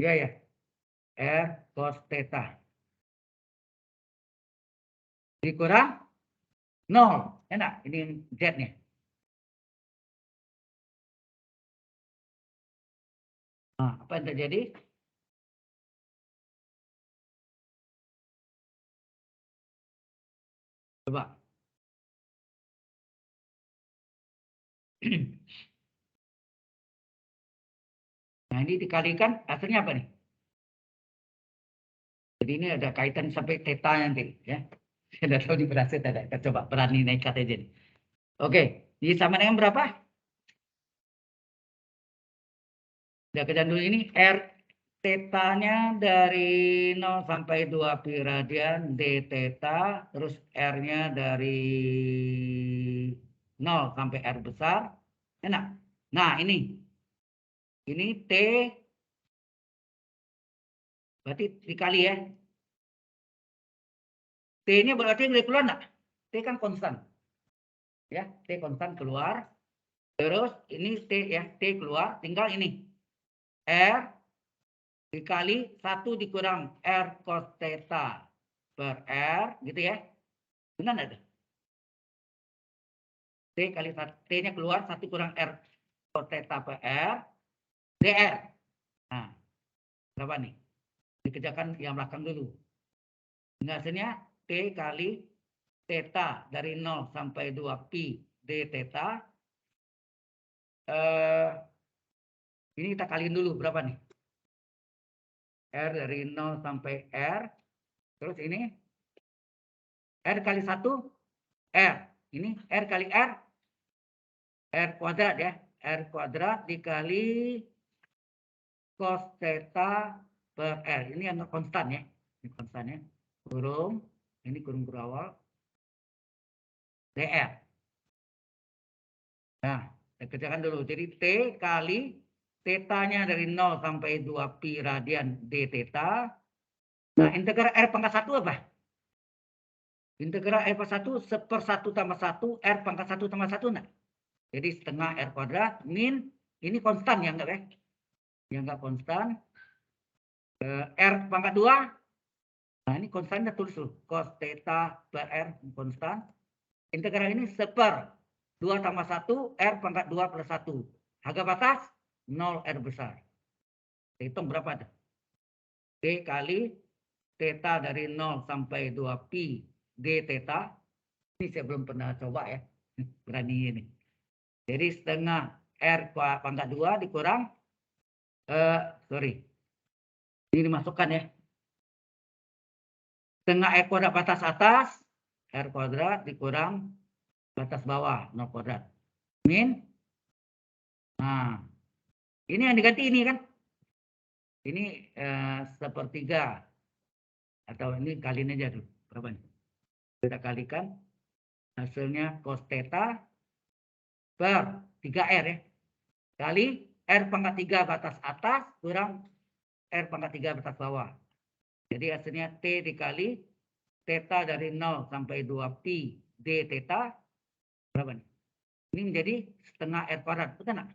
Iya ya. R cos theta. Dikurang 0. Enak, ini Z-nya. Nah, apa yang terjadi? Coba. Nah, ini dikalikan hasilnya apa nih? Jadi ini ada kaitan sampai theta nanti ya. Saya tidak tahu di berhasil tidak. Kita coba berani nekat aja nih. Oke, ini sama dengan berapa? Udah kerjaan dulu ini R theta-nya dari 0 sampai 2 pi radian D theta, terus R-nya dari 0 sampai R besar. Enak. Nah, ini T berarti dikali ya. T-nya berarti dari keluar enggak? T kan konstan. Ya, T konstan keluar. Terus ini T ya, T keluar, tinggal ini. R dikali 1 dikurang R cos theta per R, gitu ya. Benar enggak tuh? T kali 1, T-nya keluar, 1 kurang R cos theta per R, dr. Nah, berapa nih? Dikerjakan yang belakang dulu. Hasilnya T kali theta dari 0 sampai 2 pi d theta. Ini kita kaliin dulu berapa nih? R dari 0 sampai R. Terus ini R kali 1 R. Ini R kali R. R kuadrat ya. R kuadrat dikali cos theta per R. Ini yang konstan ya. Ini konstan ya. Kurung. Ini kurung berawal. dr. Nah, kita kerjakan dulu. Jadi T kali theta-nya dari 0 sampai 2 pi radian d theta. Nah, integral R pangkat 1 apa? Integral R pangkat 1 1/1 tambah 1 R pangkat 1 tambah 1 enggak? Jadi setengah R kuadrat min ini konstan ya enggak ya? Yang enggak konstan. R pangkat 2. Nah, ini konstannya tulis dulu. Cos theta per R konstan. Integral ini 1/2 tambah 1 R pangkat 2 plus 1. Harga batas 0 R besar. Hitung berapa tuh? D kali theta dari 0 sampai 2 pi d theta. Ini saya belum pernah coba ya. Berani ini. Jadi setengah R pangkat 2 dikurang ini dimasukkan ya. Setengah R kuadrat batas atas R kuadrat dikurang batas bawah 0 kuadrat. Min. Nah, ini yang diganti ini kan. Ini 1/3. Atau ini kaliin aja tuh. Berapa nih? Kita kalikan. Hasilnya cos theta per 3R ya. Kali R pangkat 3 batas atas kurang R pangkat 3 batas bawah. Jadi hasilnya T dikali theta dari 0 sampai 2 pi d theta. Berapa nih? Ini menjadi setengah R kuadrat. Betul nggak?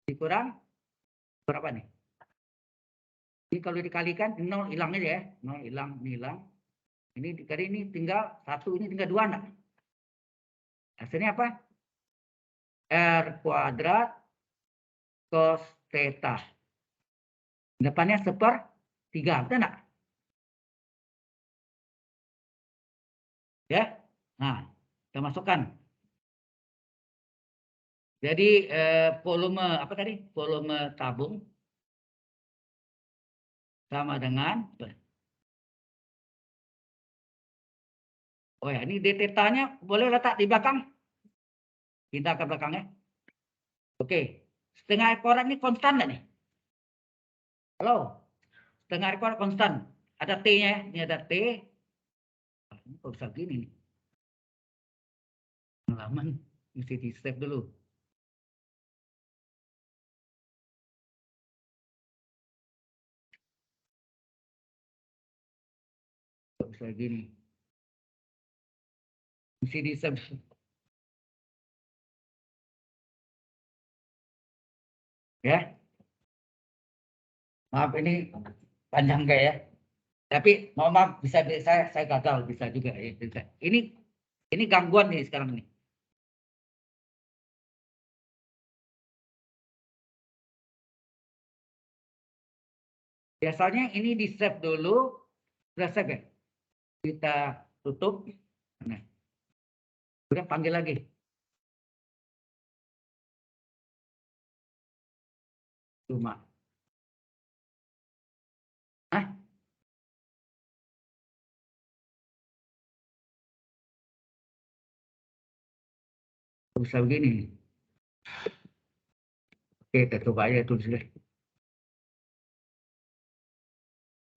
Dikurang berapa nih? Ini kalau dikalikan 0 hilang aja ya. 0 hilang, ini hilang. Ini dikali ini tinggal 1, ini tinggal 2 enggak? Hasilnya apa? R kuadrat cos theta. Depannya 1/3. Betul enggak? Ya. Nah, kita masukkan. Jadi volume apa tadi? Volume tabung sama dengan oh ya, ini d theta-nya boleh letak di belakang. Pindah ke belakangnya. Oke. Setengah R kuadrat ini konstan enggak nih? Halo. Setengah R kuadrat konstan. Ada T-nya ya. Ini ada T. Ini kok bisa gini nih. Halaman mesti di save dulu. Kok bisa gini. Mesti di save. Ya. Maaf ini panjang kayak ya. Tapi mohon maaf bisa saya gagal bisa juga ya. Bisa. Ini gangguan nih sekarang nih. Biasanya ini di save dulu. Sudah save ya? Kita tutup. Nah. Kemudian panggil lagi. Cuma. Hah? Bisa begini. Oke, kita coba aja tulis deh.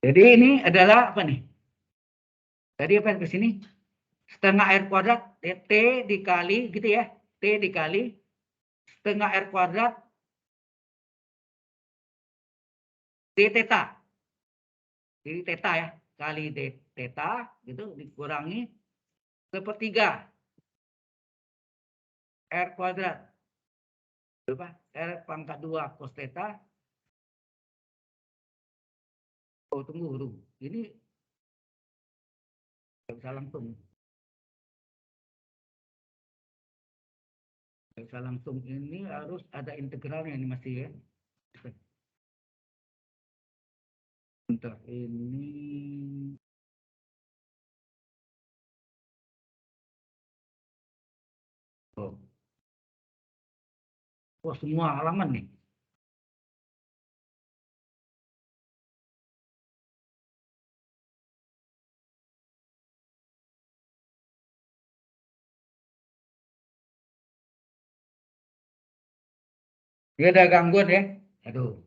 Jadi ini adalah apa nih? Tadi apa ke sini? Setengah R kuadrat T dikali gitu ya. T dikali setengah R kuadrat d theta. Jadi theta ya kali d theta gitu dikurangi sepertiga R kuadrat. Berapa? R pangkat 2 cos theta. Oh, tunggu. Ini nggak bisa langsung. Nggak bisa langsung. Ini harus ada integralnya ini masih ya. Bentar, ini oh semua halaman nih. Dia ada gangguan ya. Aduh.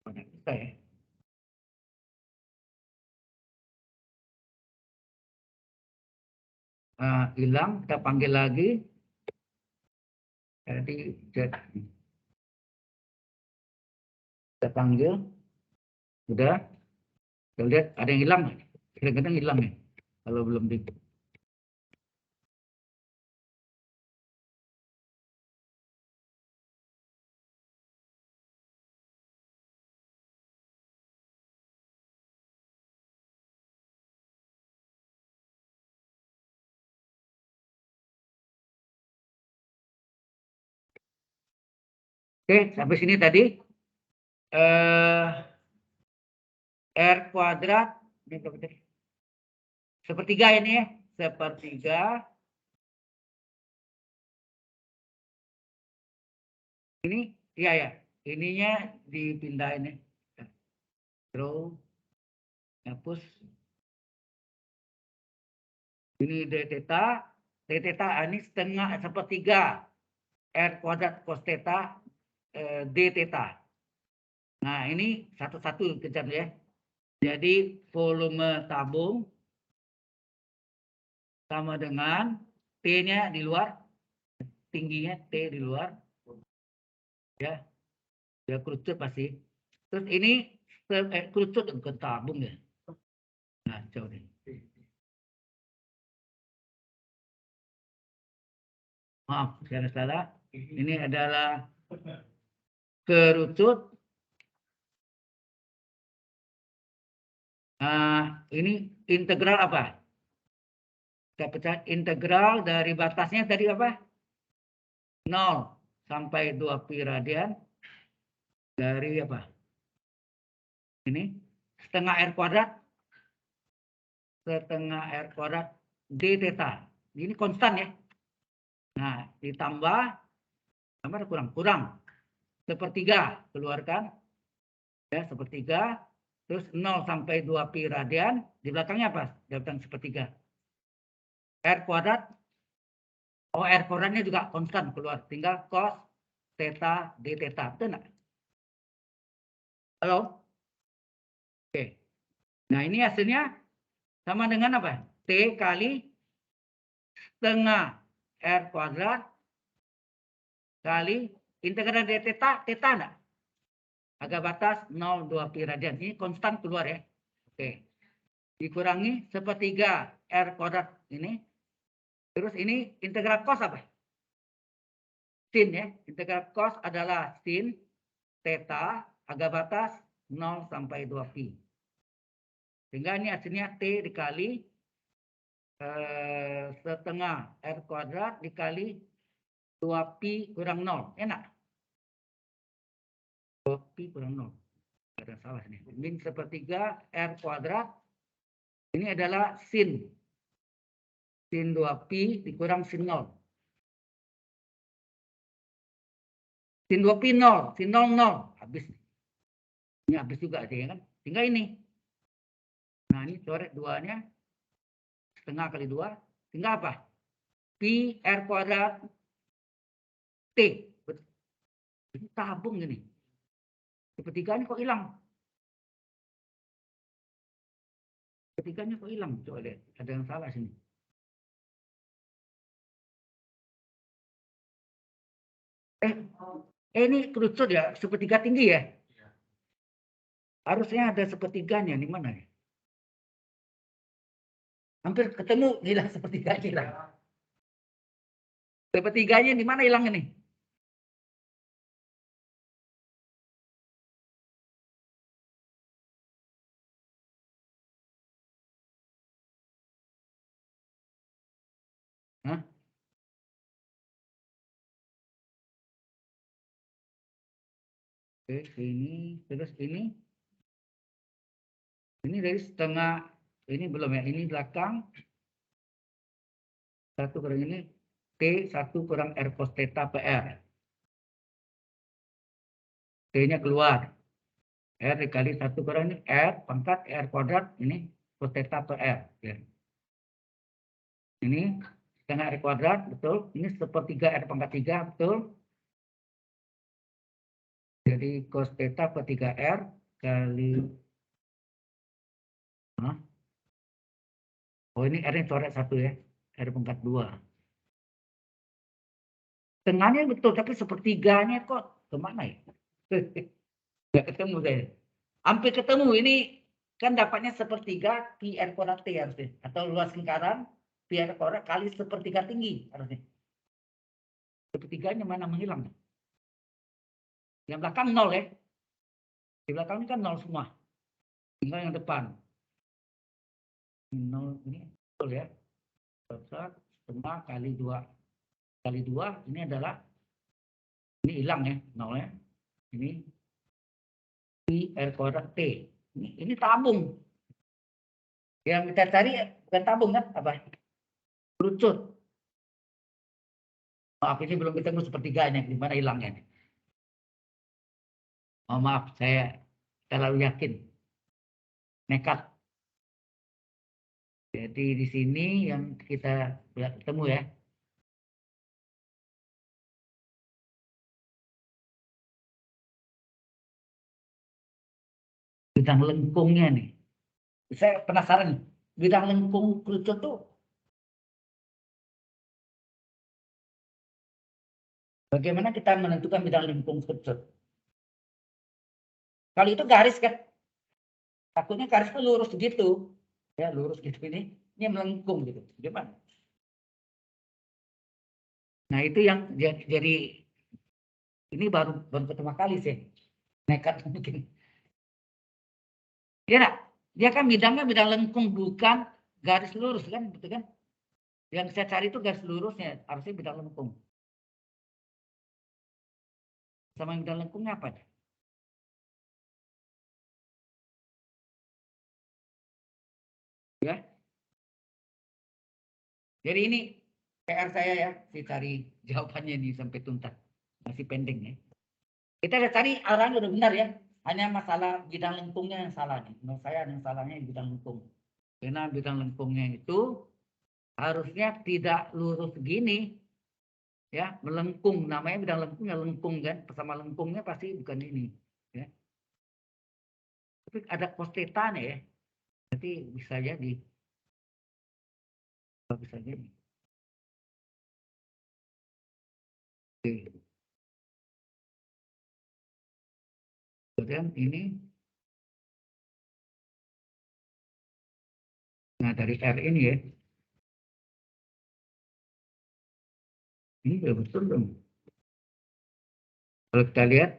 Banyak kita ya. Nah, hilang, kita panggil lagi. Jadi kita panggil, udah. Kita lihat ada yang hilang. Kadang-kadang hilang ya. Kalau belum di. Oke, sampai sini tadi. R kuadrat. Ini berapa tadi? Sepertiga ini ya. Sepertiga. Ini, iya ya. Ininya dipindahin ya. Draw. Hapus. Ini d theta. D theta ini setengah sepertiga. R kuadrat cos theta. D theta. Nah, ini satu-satu kejar ya. Jadi volume tabung sama dengan T-nya di luar, tingginya T di luar. Ya, ya kerucut pasti. Terus ini kerucut ke tabung ya. Nah, jauh deh. Maaf, saya salah. Ini adalah kerucut. Nah, ini integral apa? Kita pecah integral dari batasnya tadi apa? 0 sampai 2 pi radian dari apa? Ini setengah R kuadrat D theta. Ini konstan ya. Nah, ditambah kurang. Sepertiga keluarkan ya, sepertiga. Terus 0 sampai 2 pi radian, di belakangnya apa? Di belakang sepertiga. R kuadrat. Oh, R kuadratnya juga konstan keluar. Tinggal cos theta D theta. Betul nggak? Halo? Oke. Nah, ini hasilnya sama dengan apa? T kali setengah R kuadrat kali integral D theta. Theta enggak? Agak batas 0,2 pi radian. Ini konstan keluar ya. Oke. Dikurangi sepertiga R kuadrat ini. Terus ini integral cos apa? Sin ya. Integral cos adalah sin theta agak batas 0 sampai 2 pi. Sehingga ini hasilnya T dikali setengah R kuadrat dikali 2 pi kurang 0. Enak? 2 pi kurang 0. Ada salah ini. Min sepertiga R kuadrat. Ini adalah sin 2 pi dikurang sin 0. Sin 2 pi 0, sin 0 0. Habis. Ini habis juga sih ya kan. Tinggal ini. Nah, ini coret 2-nya. Setengah kali 2. Tinggal apa? Pi R kuadrat T. Ini tabung ini. Sepertiga ini kok hilang? Ketiganya kok hilang? Coba lihat, ada yang salah sini. Ini kerucut ya, sepertiga tinggi ya? Harusnya ada sepertiganya, di mana ya? Hampir ketemu, hilang sepertiganya hilang. Sepertiganya di mana hilang ini? Hah? Oke, ini, terus ini dari setengah, ini belum ya, ini belakang, 1 kurang ini, T1 kurang R cos theta PR. T-nya keluar. R dikali 1 kurang ini, R pangkat R kuadrat, ini cos theta PR. Ya. Ini setengah R kuadrat, betul. Ini sepertiga R pangkat 3, betul. Jadi cos theta per 3R kali... Hah? Oh ini R-nya coret 1 ya. R pangkat 2. Tengahnya betul, tapi sepertiganya kok kemana ya? Nggak ketemu saya. Hampir ketemu, ini kan dapatnya sepertiga pi R kuadrat T harusnya. Atau luas lingkaran pi R kuadrat kali sepertiga tinggi harusnya. Sepertiganya mana menghilang? Yang belakang 0 ya. Di belakang ini kan 0 semua. Tinggal yang depan. 0 ini betul ya. Setengah kali 2. Kali 2 ini adalah, ini hilang ya 0 ya. Ini pi R kuadrat T. Ini tabung. Yang kita cari bukan tabung kan? Apa? Kerucut. Maaf, ini belum ketemu sepertiganya. Di mana hilangnya? Oh, maaf, saya terlalu yakin. Nekat. Jadi di sini yang kita ketemu ya. Bidang lengkungnya nih. Saya penasaran nih. Bidang lengkung kerucut tuh bagaimana kita menentukan bidang lengkung kerucut? Kalau itu garis kan, takutnya garis itu lurus gitu. Ya, lurus gitu ini melengkung gitu. Gimana? Nah, itu yang jadi ini baru pertama kali sih. Nekat mungkin. Ya, nah, dia kan bidangnya bidang lengkung bukan garis lurus kan, betul kan? Yang saya cari itu garis lurusnya, harusnya bidang lengkung. Sama yang bidang lengkungnya apa? Ya. Jadi ini PR saya ya, saya cari jawabannya nih sampai tuntas. Masih pending ya. Kita udah cari arahnya udah benar ya. Hanya masalah bidang lengkungnya yang salah nih. Menurut saya yang salahnya di bidang lengkung. Karena bidang lengkungnya itu harusnya tidak lurus gini ya, melengkung. Namanya bidang lengkung ya lengkung kan. Bersama lengkungnya pasti bukan ini ya. Tapi ada cos theta-nya ya. Nanti bisa jadi. Bisa jadi. Oke. Kemudian ini, nah dari R ini ya, ini udah betul dong. Kalau kita lihat,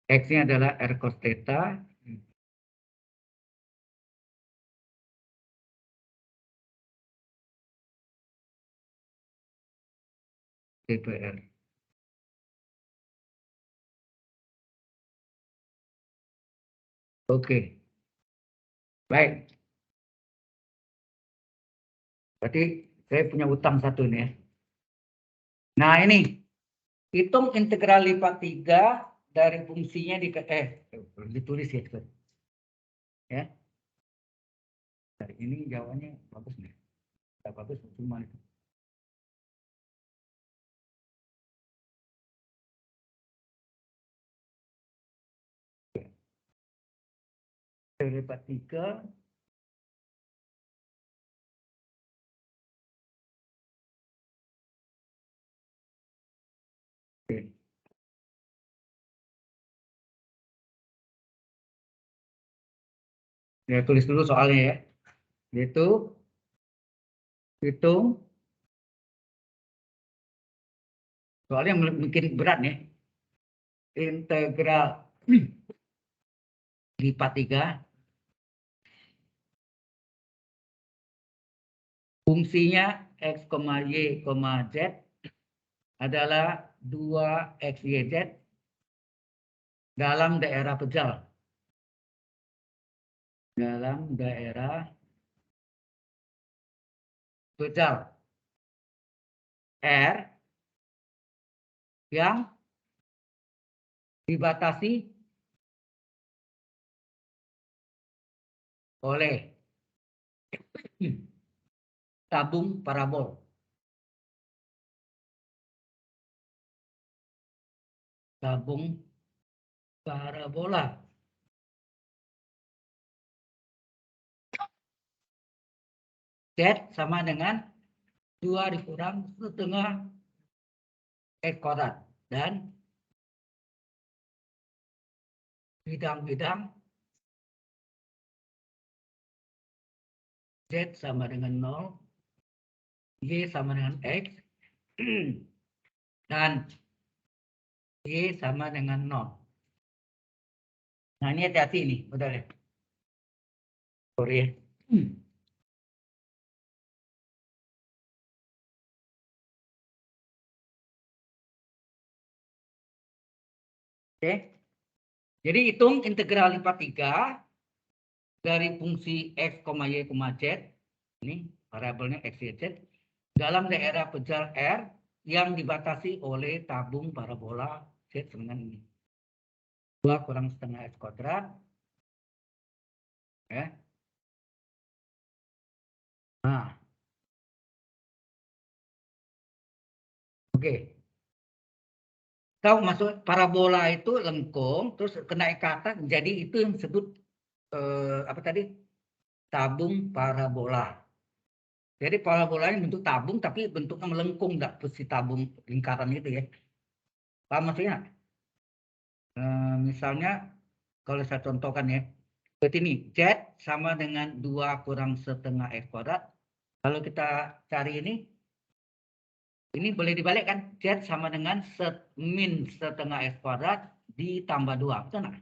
X-nya adalah R cos theta, DPR. Oke, baik. Berarti saya punya utang satu nih ya. Nah ini, hitung integral lipat 3 dari fungsinya ditulis ya. Ya, ini jawabannya bagus nih. Tidak bagus, cuma itu. lipat 3. Oke. Ya, tulis dulu soalnya ya. Yaitu hitung. Soalnya mungkin berat nih. Integral lipat 3. Fungsinya X, Y, Z adalah 2XYZ dalam daerah pejal. Dalam daerah pejal R yang dibatasi oleh tabung parabol. Tabung parabola. Z sama dengan 2 dikurang setengah X kuadrat. Dan bidang-bidang Z sama dengan 0, Y sama dengan X, dan Y sama dengan 0. Nah, ini hati-hati nih, udah deh. Sorry ya. Oke. Jadi hitung integral lipat 3 dari fungsi X, Y, Z. Ini variabelnya X, Y, Z. Dalam daerah pejal R yang dibatasi oleh tabung parabola Z dengan ini. 2 kurang setengah X kuadrat. Ya. Nah. Oke. Tahu maksud parabola itu lengkung, terus kena ikatan, jadi itu yang disebut apa tadi? Tabung parabola. Jadi parabolanya bentuk tabung, tapi bentuknya melengkung, nggak si tabung lingkaran itu ya. Paham maksudnya? Misalnya, kalau saya contohkan ya, seperti ini, Z sama dengan 2 kurang setengah X kuadrat. Kalau kita cari ini boleh dibalik kan? Z sama dengan min setengah X kuadrat ditambah 2. Betul nggak?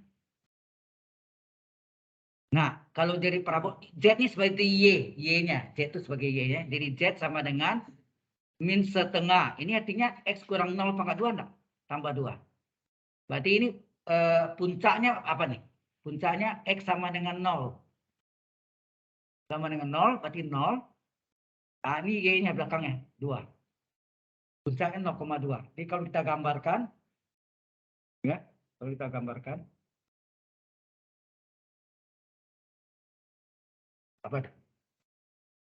Nah, kalau jadi parabol, Z ini sebagai Y-nya. Z itu sebagai Y-nya. Jadi Z sama dengan min setengah. Ini artinya X kurang 0 pangkat 2 enggak? Tambah 2. Berarti ini puncaknya apa nih? Puncaknya X sama dengan 0. Sama dengan 0, berarti 0. Nah, ini Y-nya belakangnya, 2. Puncaknya 0,2. Jadi kalau kita gambarkan, ya, kalau kita gambarkan, apa itu?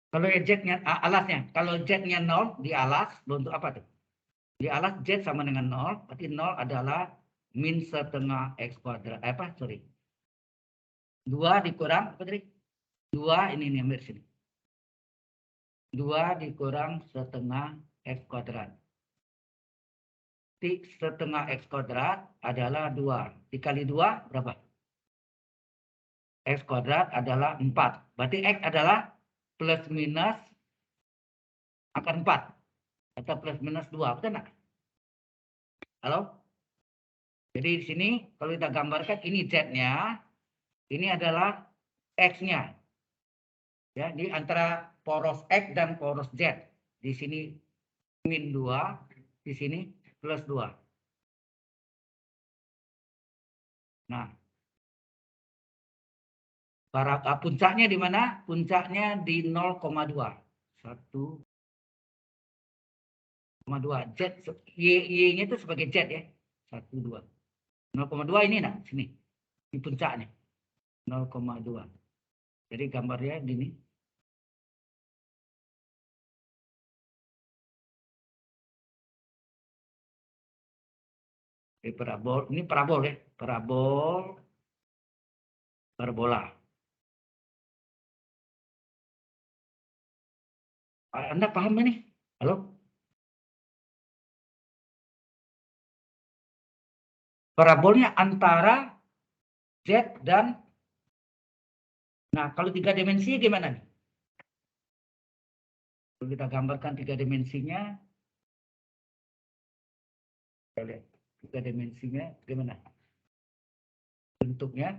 Kalau Z-nya, alasnya, kalau Z-nya 0 di alas, bentuk apa tuh? Di alas Z sama dengan 0, berarti 0 adalah min setengah X kuadrat. Apa? Sorry. 2 dikurang, apa tadi? 2, ini nih, ambil sini. 2 dikurang setengah X kuadrat. Setengah X kuadrat adalah 2. Dikali 2, berapa? X kuadrat adalah 4. Berarti X adalah plus minus akar 4. Atau plus minus 2. Betul nggak? Halo? Jadi di sini, kalau kita gambarkan, ini Z-nya. Ini adalah X-nya. Ya, di antara poros X dan poros Z. Di sini min 2, di sini plus 2. Nah, puncaknya di mana? Puncaknya di 0,2. 1,2. Z, Y-nya itu sebagai Z ya. 1, 2. 0,2 ini nah, sini. Di puncaknya. 0,2. Jadi gambarnya gini. Ini parabol ya. Parabol parabola. Anda paham ini? Halo? Parabolnya antara Z dan, nah kalau 3 dimensi gimana nih? Kalau kita gambarkan 3 dimensinya, kita lihat 3 dimensinya gimana bentuknya.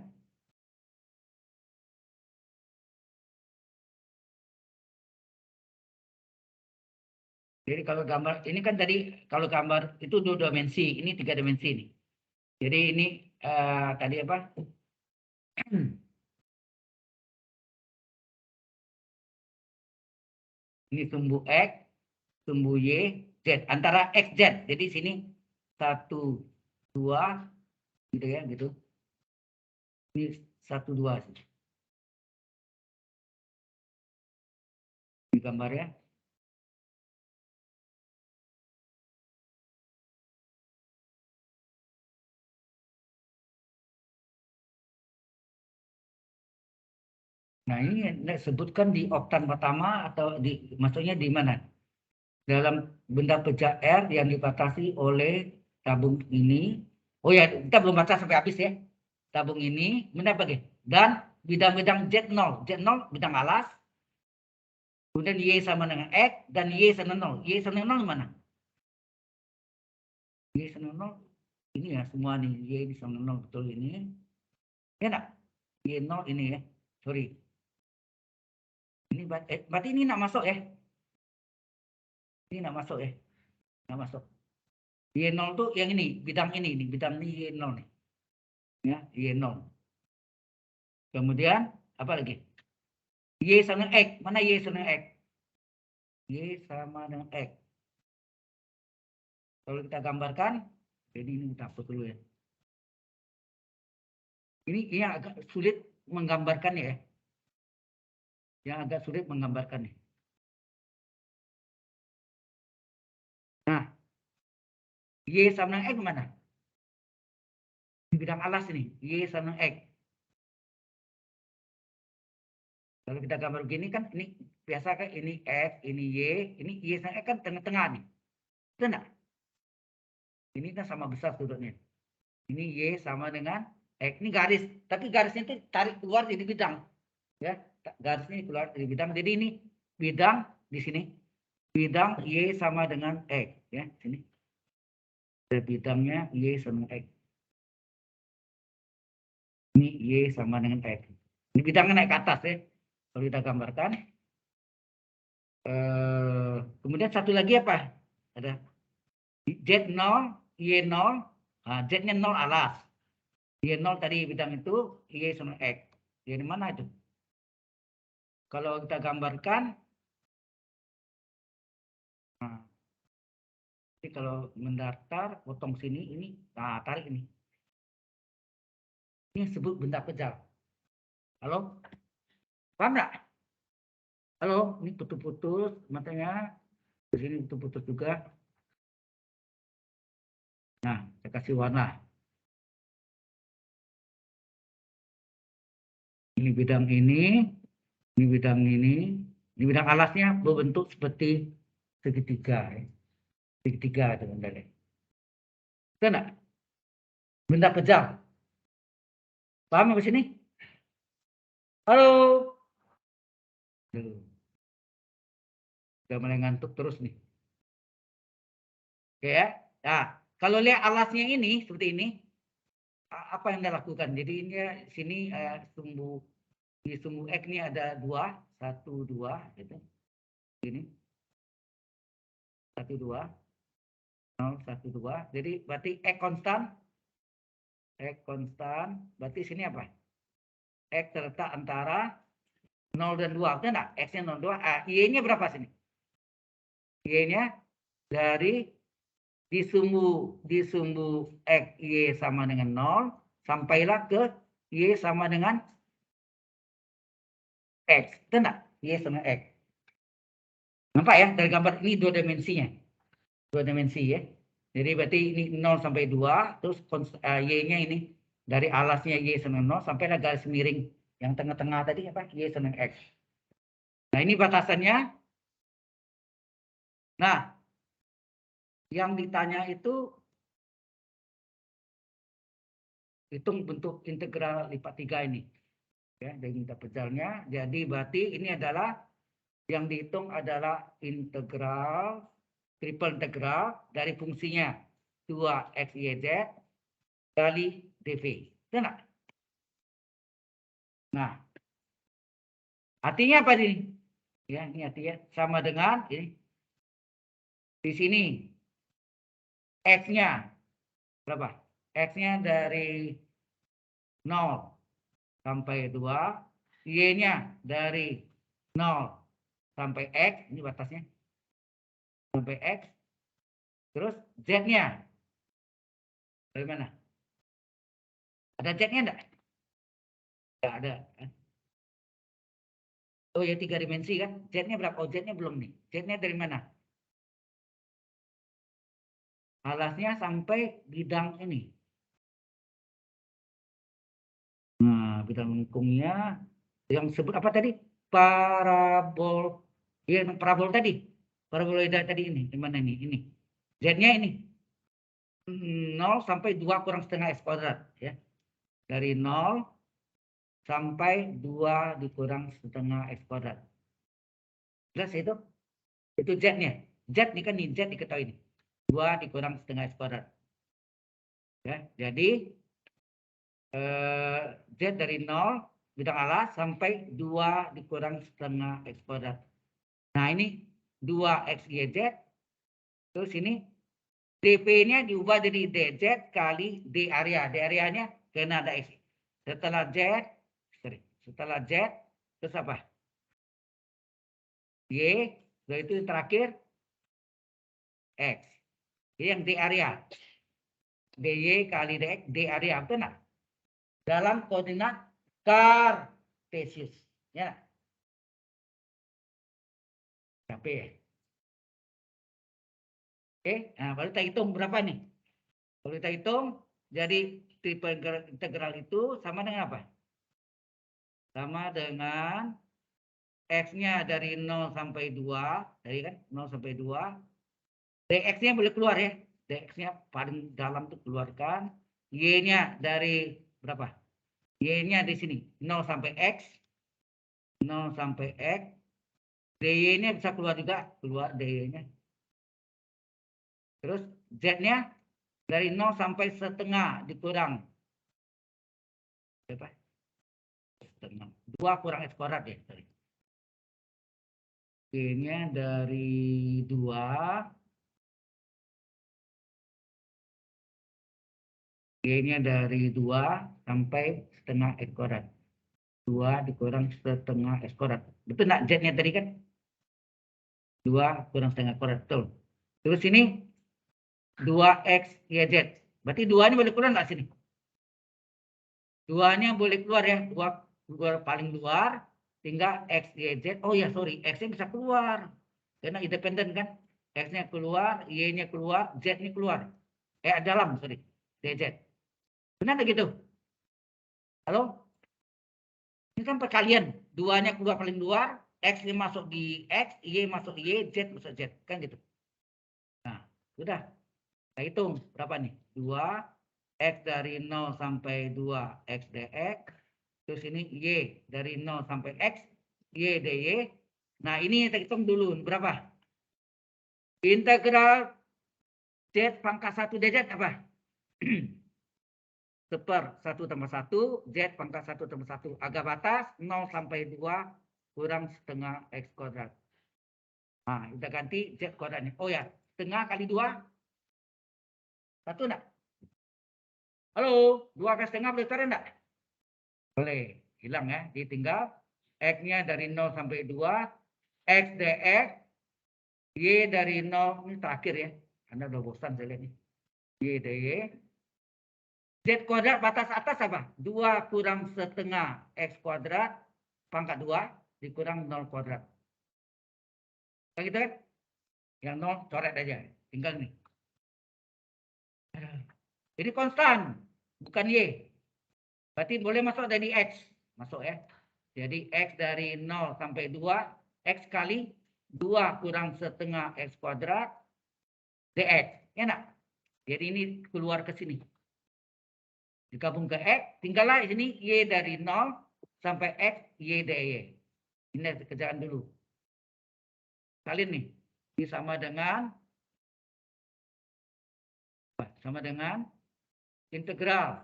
Jadi kalau gambar ini kan tadi kalau gambar itu 2 dimensi, ini 3 dimensi nih. Jadi ini tadi apa? Ini sumbu X, sumbu Y, Z antara X Z. Jadi sini 1 2 gitu ya, gitu. Ini 1 2 di gambar ya. Nah, ini sebutkan di oktan pertama atau maksudnya di mana? Dalam benda pejak R yang dibatasi oleh tabung ini. Oh ya, kita belum baca sampai habis ya. Tabung ini, benda apa? Dan bidang-bidang Z0. Z0 bidang alas. Kemudian Y sama dengan X dan Y sama 0. Y sama 0 mana? Y sama 0. Ini ya semua nih. Y sama 0 betul ini. Ya enggak? Y0 ini ya. Sorry. Ini berarti ini enggak masuk ya. Ini enggak masuk ya. Enggak masuk. Y0 tuh yang ini, bidang ini nih, bidang ini Y0 nih. Ya, Y0. Kemudian apa lagi? Y sama X. Mana Y sama X? Y sama dengan X. Kalau kita gambarkan, jadi ini kita hapus dulu ya. Ini yang agak sulit menggambarkan ya. Yang agak sulit menggambarkan nih. Nah, Y sama dengan X mana? Di bidang alas ini, Y sama X. Kalau kita gambar begini kan, ini biasa kan ini X, ini Y sama X kan tengah-tengah nih. Itu enggak? Ini kan sama besar sudutnya. Ini Y sama dengan X. Ini garis, tapi garisnya itu tarik keluar jadi bidang. Ya, garisnya keluar dari bidang. Jadi ini bidang di sini. Bidang Y sama dengan X. Ya, sini. Ada bidangnya Y sama X. Ini Y sama dengan X. Ini bidangnya naik ke atas ya. Kalau kita gambarkan. Kemudian satu lagi apa? Ada Z0, Y0. Nah, Z-nya 0 alas. Y0 tadi bidang itu, Y sama X. Jadi mana itu? Kalau kita gambarkan, nah, jadi kalau mendatar, potong sini, ini, nah tarik ini. Ini sebut benda pejal. Halo? Paham nggak? Halo? Ini putus-putus matanya. Di sini putus-putus juga. Nah, saya kasih warna. Ini bidang ini bidang ini bidang alasnya berbentuk seperti segitiga. Segitiga itu bendanya. Itu enggak? Benda pejal. Paham sampai sini? Halo? Udah mulai ngantuk terus nih. Oke ya. Nah, kalau lihat alasnya ini seperti ini, apa yang Anda lakukan? Jadi ini sini sumbu di sumbu X ini ada 2, 1 2 gitu. Ini 1 2 0 1 2. Jadi berarti X konstan. X konstan. Berarti sini apa? X terletak antara 0 dan 2. Betul enggak? X-nya 0 2. Y-nya berapa sini? Y-nya dari di sumbu X Y sama dengan 0 sampailah ke Y sama dengan X. Betul enggak? Y sama X. Nampak ya dari gambar ini 2 dimensinya. 2 dimensi ya. Jadi berarti ini 0 sampai 2 terus Y-nya ini dari alasnya Y sama 0 sampailah garis miring yang tengah-tengah tadi apa? Y sama X. Nah, ini batasannya Nah, yang ditanya itu hitung bentuk integral lipat 3 ini. Ya, dari minta pejalnya. Jadi berarti ini adalah yang dihitung adalah integral, triple integral dari fungsinya 2x, y, z kali dv. Benar? Nah, artinya apa ini? Ya, ini artinya sama dengan ini. Di sini x-nya berapa? X-nya dari 0 sampai 2, y-nya dari 0 sampai x, ini batasnya, sampai x, terus z-nya dari mana? Ada z-nya enggak? Enggak ada. Oh ya, 3 dimensi kan? Z-nya berapa? Oh, Z-nya belum nih. Z-nya dari mana? Alasnya sampai bidang ini. Nah, bidang lengkungnya yang sebut apa tadi? Parabol. Ya, parabol tadi. Paraboloida tadi ini. Di mana ini? Ini. Z-nya ini. 0 sampai 2 kurang setengah x kuadrat. Ya. Dari 0 sampai 2 dikurang setengah x kuadrat. Jelas itu? Itu Z-nya. Z ini kan Z diketahui ini. 2 dikurang setengah x kuadrat. Ya, jadi Z dari 0 bidang alas sampai 2 dikurang setengah x kuadrat. Nah ini 2xyz. Terus ini dp-nya diubah jadi dz kali d area. D areanya karena ada x. Setelah z, terus apa? Y, itu yang terakhir x. Ini yang d area. dy kali dx, d area. Betul nggak? Dalam koordinat Kartesius. Ya. Capek ya? Oke, nah baru kita hitung berapa nih? Kalau kita hitung, jadi triple integral itu sama dengan apa? Sama dengan x-nya dari 0 sampai 2, dari kan 0 sampai 2. dx-nya boleh keluar ya. dx-nya paling dalam tuh keluarkan. Y-nya dari berapa? Y-nya di sini 0 sampai x. 0 sampai x. dy-nya bisa keluar juga, keluar dy-nya. Terus z-nya dari 0 sampai setengah dikurang berapa? Setengah. 2 kurang x kuadrat ya. Sorry. Y-nya dari 2. Y-nya dari 2 sampai setengah x kuadrat. 2 dikurang setengah x kuadrat. Betul nggak Z-nya tadi kan? 2 kurang setengah kuadrat. Betul. Terus ini 2x YZ. Berarti 2 ini boleh keluar nggak sini? 2-nya boleh keluar ya. 2 paling luar. Tinggal x, YZ. Oh ya sorry. X-nya bisa keluar. Karena independen kan. X-nya keluar. Y-nya keluar. Z-nya keluar. Dalam sorry. DZ. Benar nggak gitu? Halo? Ini kan perkalian. 2-nya keluar paling luar. X-nya masuk di X. Y masuk Y. Z masuk Z. Kan gitu. Nah, sudah. Kita hitung berapa nih? 2. X dari 0 sampai 2 X dx. Terus ini Y dari 0 sampai X. Y dy. Nah ini kita hitung dulu. Berapa? Integral Z pangkat 1 dz apa? Seper 1 tambah 1. Z pangkat 1 tambah 1. Agak batas 0 sampai 2 kurang setengah X kuadrat. Nah kita ganti Z kuadratnya. Oh ya, setengah kali 2. 1 enggak? Halo, 2 kali setengah boleh taruh enggak? Boleh, hilang ya. Ditinggal X-nya dari 0 sampai 2, X dx, Y dari 0, ini terakhir ya. Anda udah bosan saya lihat nih. Y dy. Z kuadrat batas atas apa? 2 kurang setengah X kuadrat pangkat 2 dikurang 0 kuadrat. Kayak gitu kan? Yang 0 coret aja. Tinggal nih. Jadi konstan, bukan Y. Berarti boleh masuk dari X. Masuk ya. Jadi X dari 0 sampai 2, X kali 2 kurang setengah X kuadrat dx. Enak. Jadi ini keluar ke sini. Digabung ke X, tinggallah ini Y dari 0 sampai X, Y dy. Ini kerjaan dulu. Kali nih. Ini sama dengan integral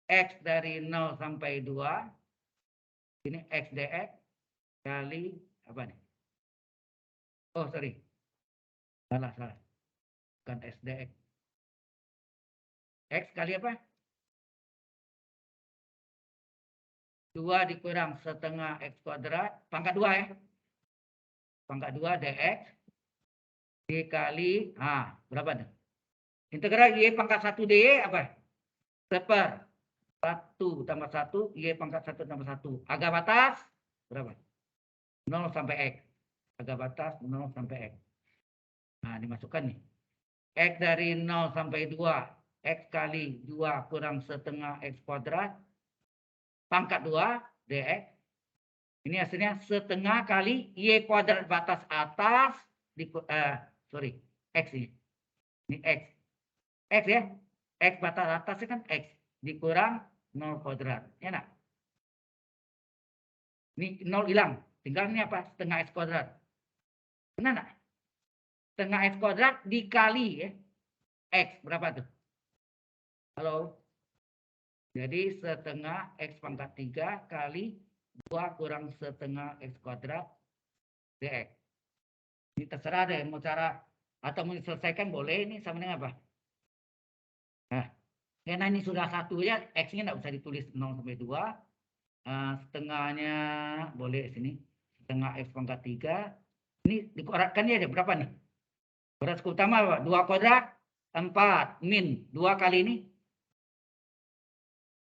X dari 0 sampai 2. Ini X dx kali apa nih? Oh, sorry. Salah. Bukan X dx. X kali apa? 2 dikurang setengah X kuadrat, pangkat 2 ya. Pangkat 2 dx dikali, berapa nih? Integral Y pangkat 1 dy apa? Seper 1 tambah 1, Y pangkat 1 tambah 1. Agak batas, berapa? 0 sampai X. Agak batas 0 sampai X. Nah, dimasukkan nih. X dari 0 sampai 2. X kali 2 kurang setengah X kuadrat. Pangkat 2 dx. Ini hasilnya setengah kali Y kuadrat batas atas. X ini. Ini X. X ya. X batas atasnya kan X. Dikurang 0 kuadrat. Enak. Ini 0 hilang. Tinggal ini apa? Setengah X kuadrat. Benar nggak? Setengah X kuadrat dikali ya. X berapa tuh? Halo? Jadi setengah X pangkat 3 kali 2 kurang setengah X kuadrat dx. Ini terserah deh mau cara atau mau diselesaikan boleh. Ini sama dengan apa? Nah, karena ini sudah 1 ya, X-nya nggak usah ditulis 0 sampai 2. Setengahnya boleh sini. Setengah X pangkat 3. Ini dikuadratkan ya ada berapa nih? Kuadrat utama apa? 2 kuadrat 4 min 2 kali ini.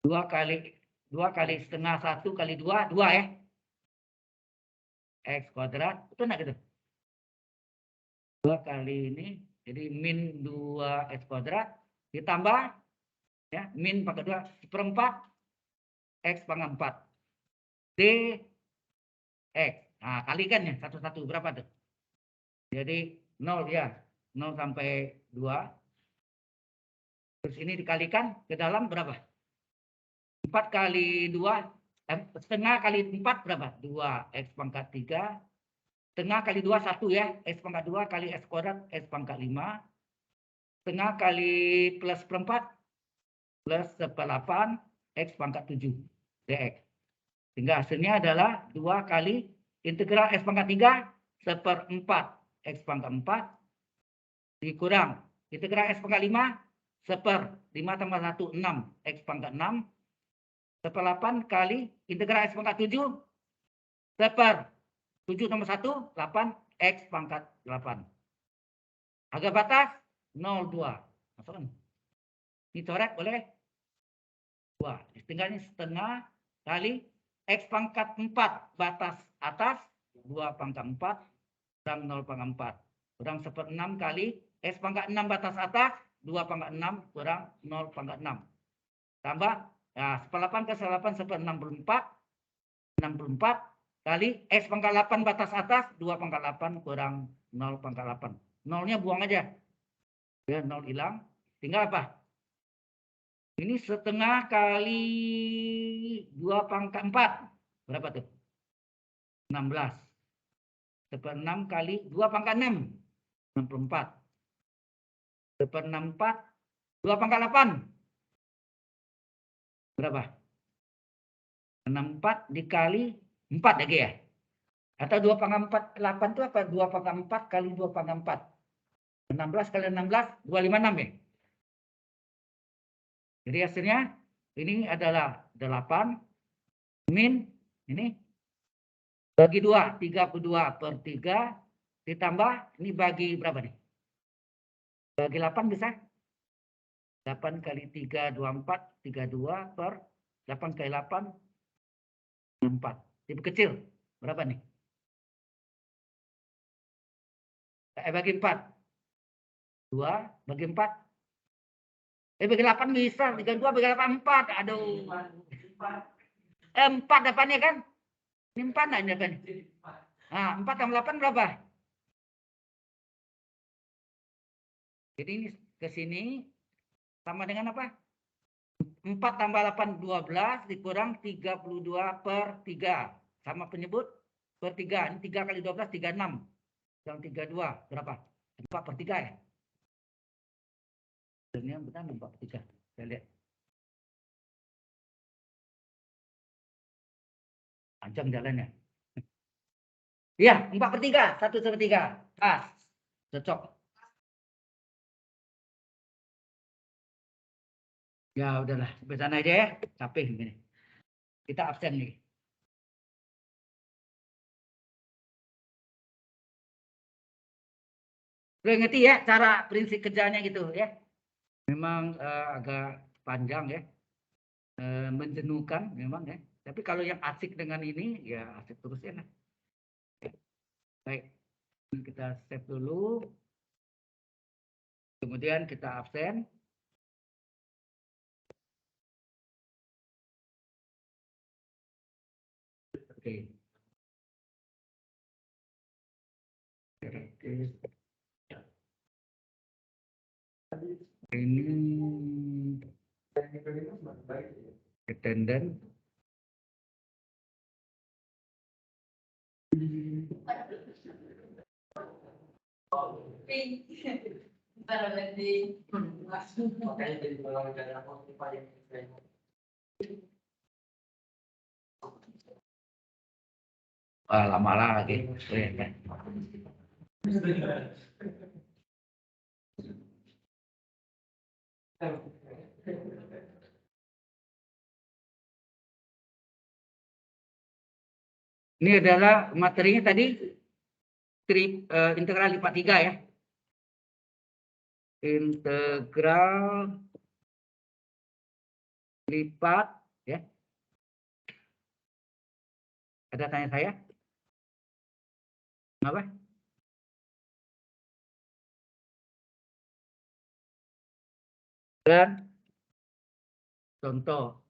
2 kali setengah 1 kali 2 ya. X kuadrat itu enggak gitu. 2 kali ini jadi min 2 X kuadrat ditambah ya min pangkat 2 seperempat X pangkat 4 dx. Nah, kalikan ya satu-satu berapa tuh? Jadi 0 ya. 0 sampai 2. Terus ini dikalikan ke dalam berapa? 4 kali 2 setengah kali 4 berapa? 2 X pangkat 3. Setengah kali 2 1 ya. X pangkat 2 kali X kuadrat X pangkat 5. Setengah kali plus seperempat plus seperlapan X pangkat 7 dx. Sehingga hasilnya adalah 2 kali integral X pangkat 3 seperempat X pangkat 4 dikurang integral X pangkat 5 seper 5 tambah 1 6 X pangkat 6 seperlapan kali integral X pangkat 7 seper 7 tambah 1 8 X pangkat 8. Agak batas 0,2. Masukkan. Dicoret boleh? 2. Tinggalnya setengah kali X pangkat 4 batas atas 2 pangkat 4 kurang 0 pangkat 4 kurang 1/6 kali X pangkat 6 batas atas 2 pangkat 6 kurang 0 pangkat 6 tambah ya 1/8 ke 1/8 64 kali X pangkat 8 batas atas 2 pangkat 8 kurang 0 pangkat 8. 0-nya buang aja ya, 0 hilang. Tinggal apa? Ini setengah kali 2 pangkat 4. Berapa tuh? 16. Seper-6 kali 2 pangkat 6. 64. Seper-6 4. 2 pangkat 8. Berapa? 64 dikali 4 lagi ya? Atau 2 pangkat 8 itu apa? 2 pangkat 4 kali 2 pangkat 4. 16 kali 16, 256 ya? Jadi hasilnya ini adalah 8 min ini bagi 2, 32/3 ditambah ini bagi berapa nih? Bagi 8 bisa? 8 kali 3 24 32 per 8 kali 8 4. Lebih kecil berapa nih? Bagi 4. 2 bagi 4. Bagi 8 bisa. 32 bagi 8 4. Aduh. 4 depannya kan? Ini 4 enggak depannya? Nah, 4 tambah 8 berapa? Jadi ini ke sini sama dengan apa? 4 tambah 8, 12 dikurang 32 per 3. Sama penyebut per 3. Ini 3 kali 12, 36. Yang 32 berapa? 4 per 3 ya? Ini benar 4 per 3. Saya lihat. Panjang jalannya. Iya, 4 per 3. 1 per 3. Pas. Cocok. Ya udahlah, sampai sana aja ya. Capek ini. Kita absen nih. Udah ngerti ya cara prinsip kerjanya gitu ya. Memang agak panjang ya. Menjenuhkan memang ya. Tapi kalau yang asik dengan ini ya asik terus ya. Baik. Kita save dulu. Kemudian kita absen. Oke. Ini attendant. Lama lagi. Ini adalah materinya tadi integral lipat 3 ya. Integral lipat ya. Ada tanya saya? Apa? Dan contoh.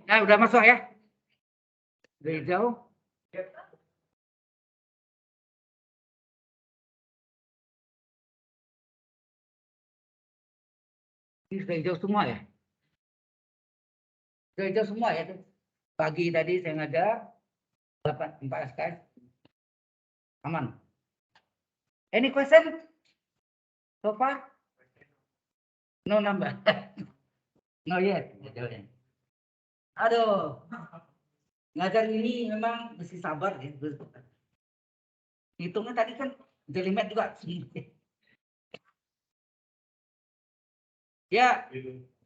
Nah, udah masuk ya? Dari jauh? Ini sudah hijau semua ya? Sudah hijau semua ya? Pagi tadi saya ngajar 4 SKS. Aman. Any question? So far? No number. No yet. Aduh. Ngajar ini memang mesti sabar ya. Hitungnya tadi kan jelimet juga. Ya,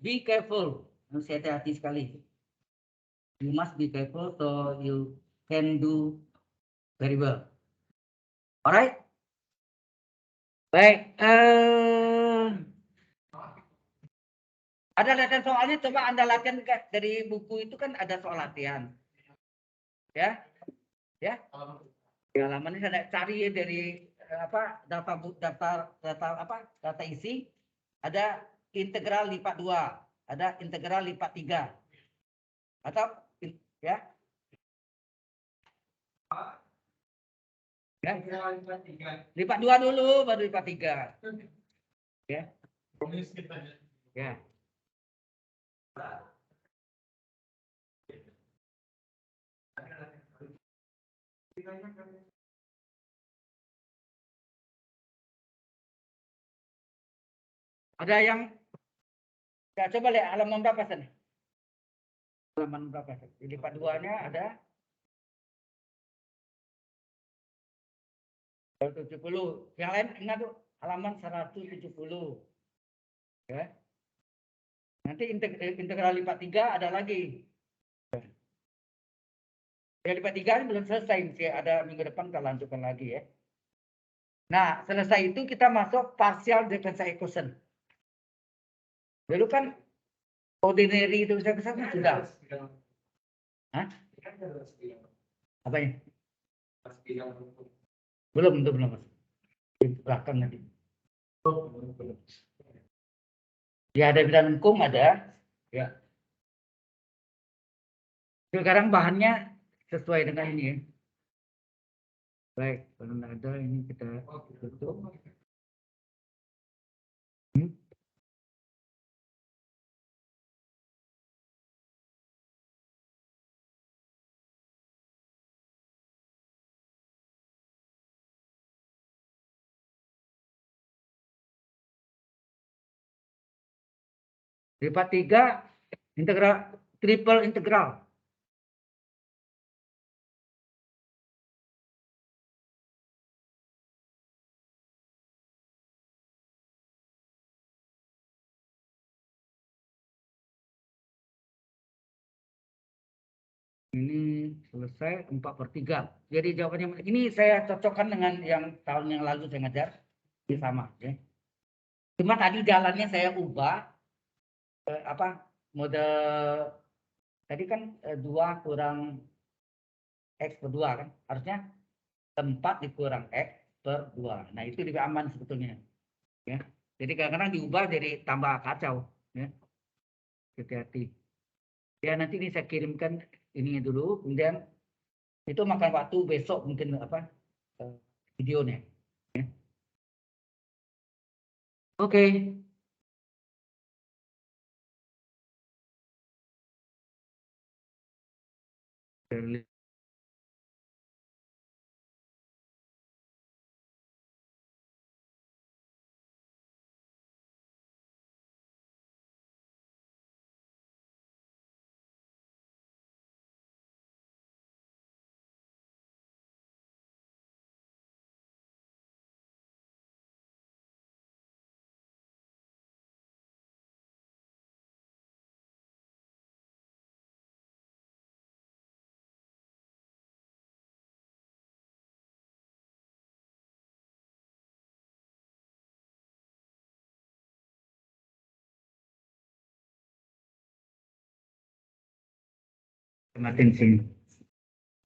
be careful. Harus hati-hati sekali. You must be careful so you can do very well. Alright? Baik. Ada latihan soalnya, coba Anda latihan dari buku itu kan ada soal latihan. Ya. Ya. Di halaman ini saya cari dari apa data isi, ada integral lipat 2, ada integral lipat 3. Atau ya. Ya. Lipat 2 dulu, baru lipat 3. Ya. Ya. Ada yang ya, coba lihat halaman berapa sana? Halaman berapa? Lipat 2-nya ada 170. Yang lain ingat tuh halaman 170. Ya. Nanti integral lipat 3 ada lagi. Ya, lipat 3 belum selesai, masih ada minggu depan kita lanjutkan lagi ya. Nah, selesai itu kita masuk partial differential equation. Dulu kan ordinary itu bisa sudah. Hah? Apanya? Belum, itu belum. Di belakang nanti. Ya, ada bidang hukum ada. Ya. Sekarang bahannya sesuai dengan ini ya. Baik, kalau nggak ada ini kita tutup. Lipat 3 integral triple integral. Ini selesai 4/3. Jadi jawabannya ini saya cocokkan dengan yang tahun yang lalu saya ngajar. Ini sama ya. Cuma tadi jalannya saya ubah mode tadi kan 2 kurang X per 2 kan. Harusnya 4 dikurang X per 2. Nah, itu lebih aman sebetulnya. Ya. Jadi kadang-kadang diubah jadi tambah kacau ya. Hati-hati. Ya, nanti ini saya kirimkan ini dulu, kemudian itu makan waktu besok mungkin videonya. Ya. Oke. Matiin sini.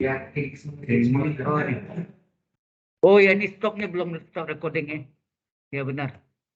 Ya, ini. Oh, ya ini stopnya belum stop recordingnya. Ya benar.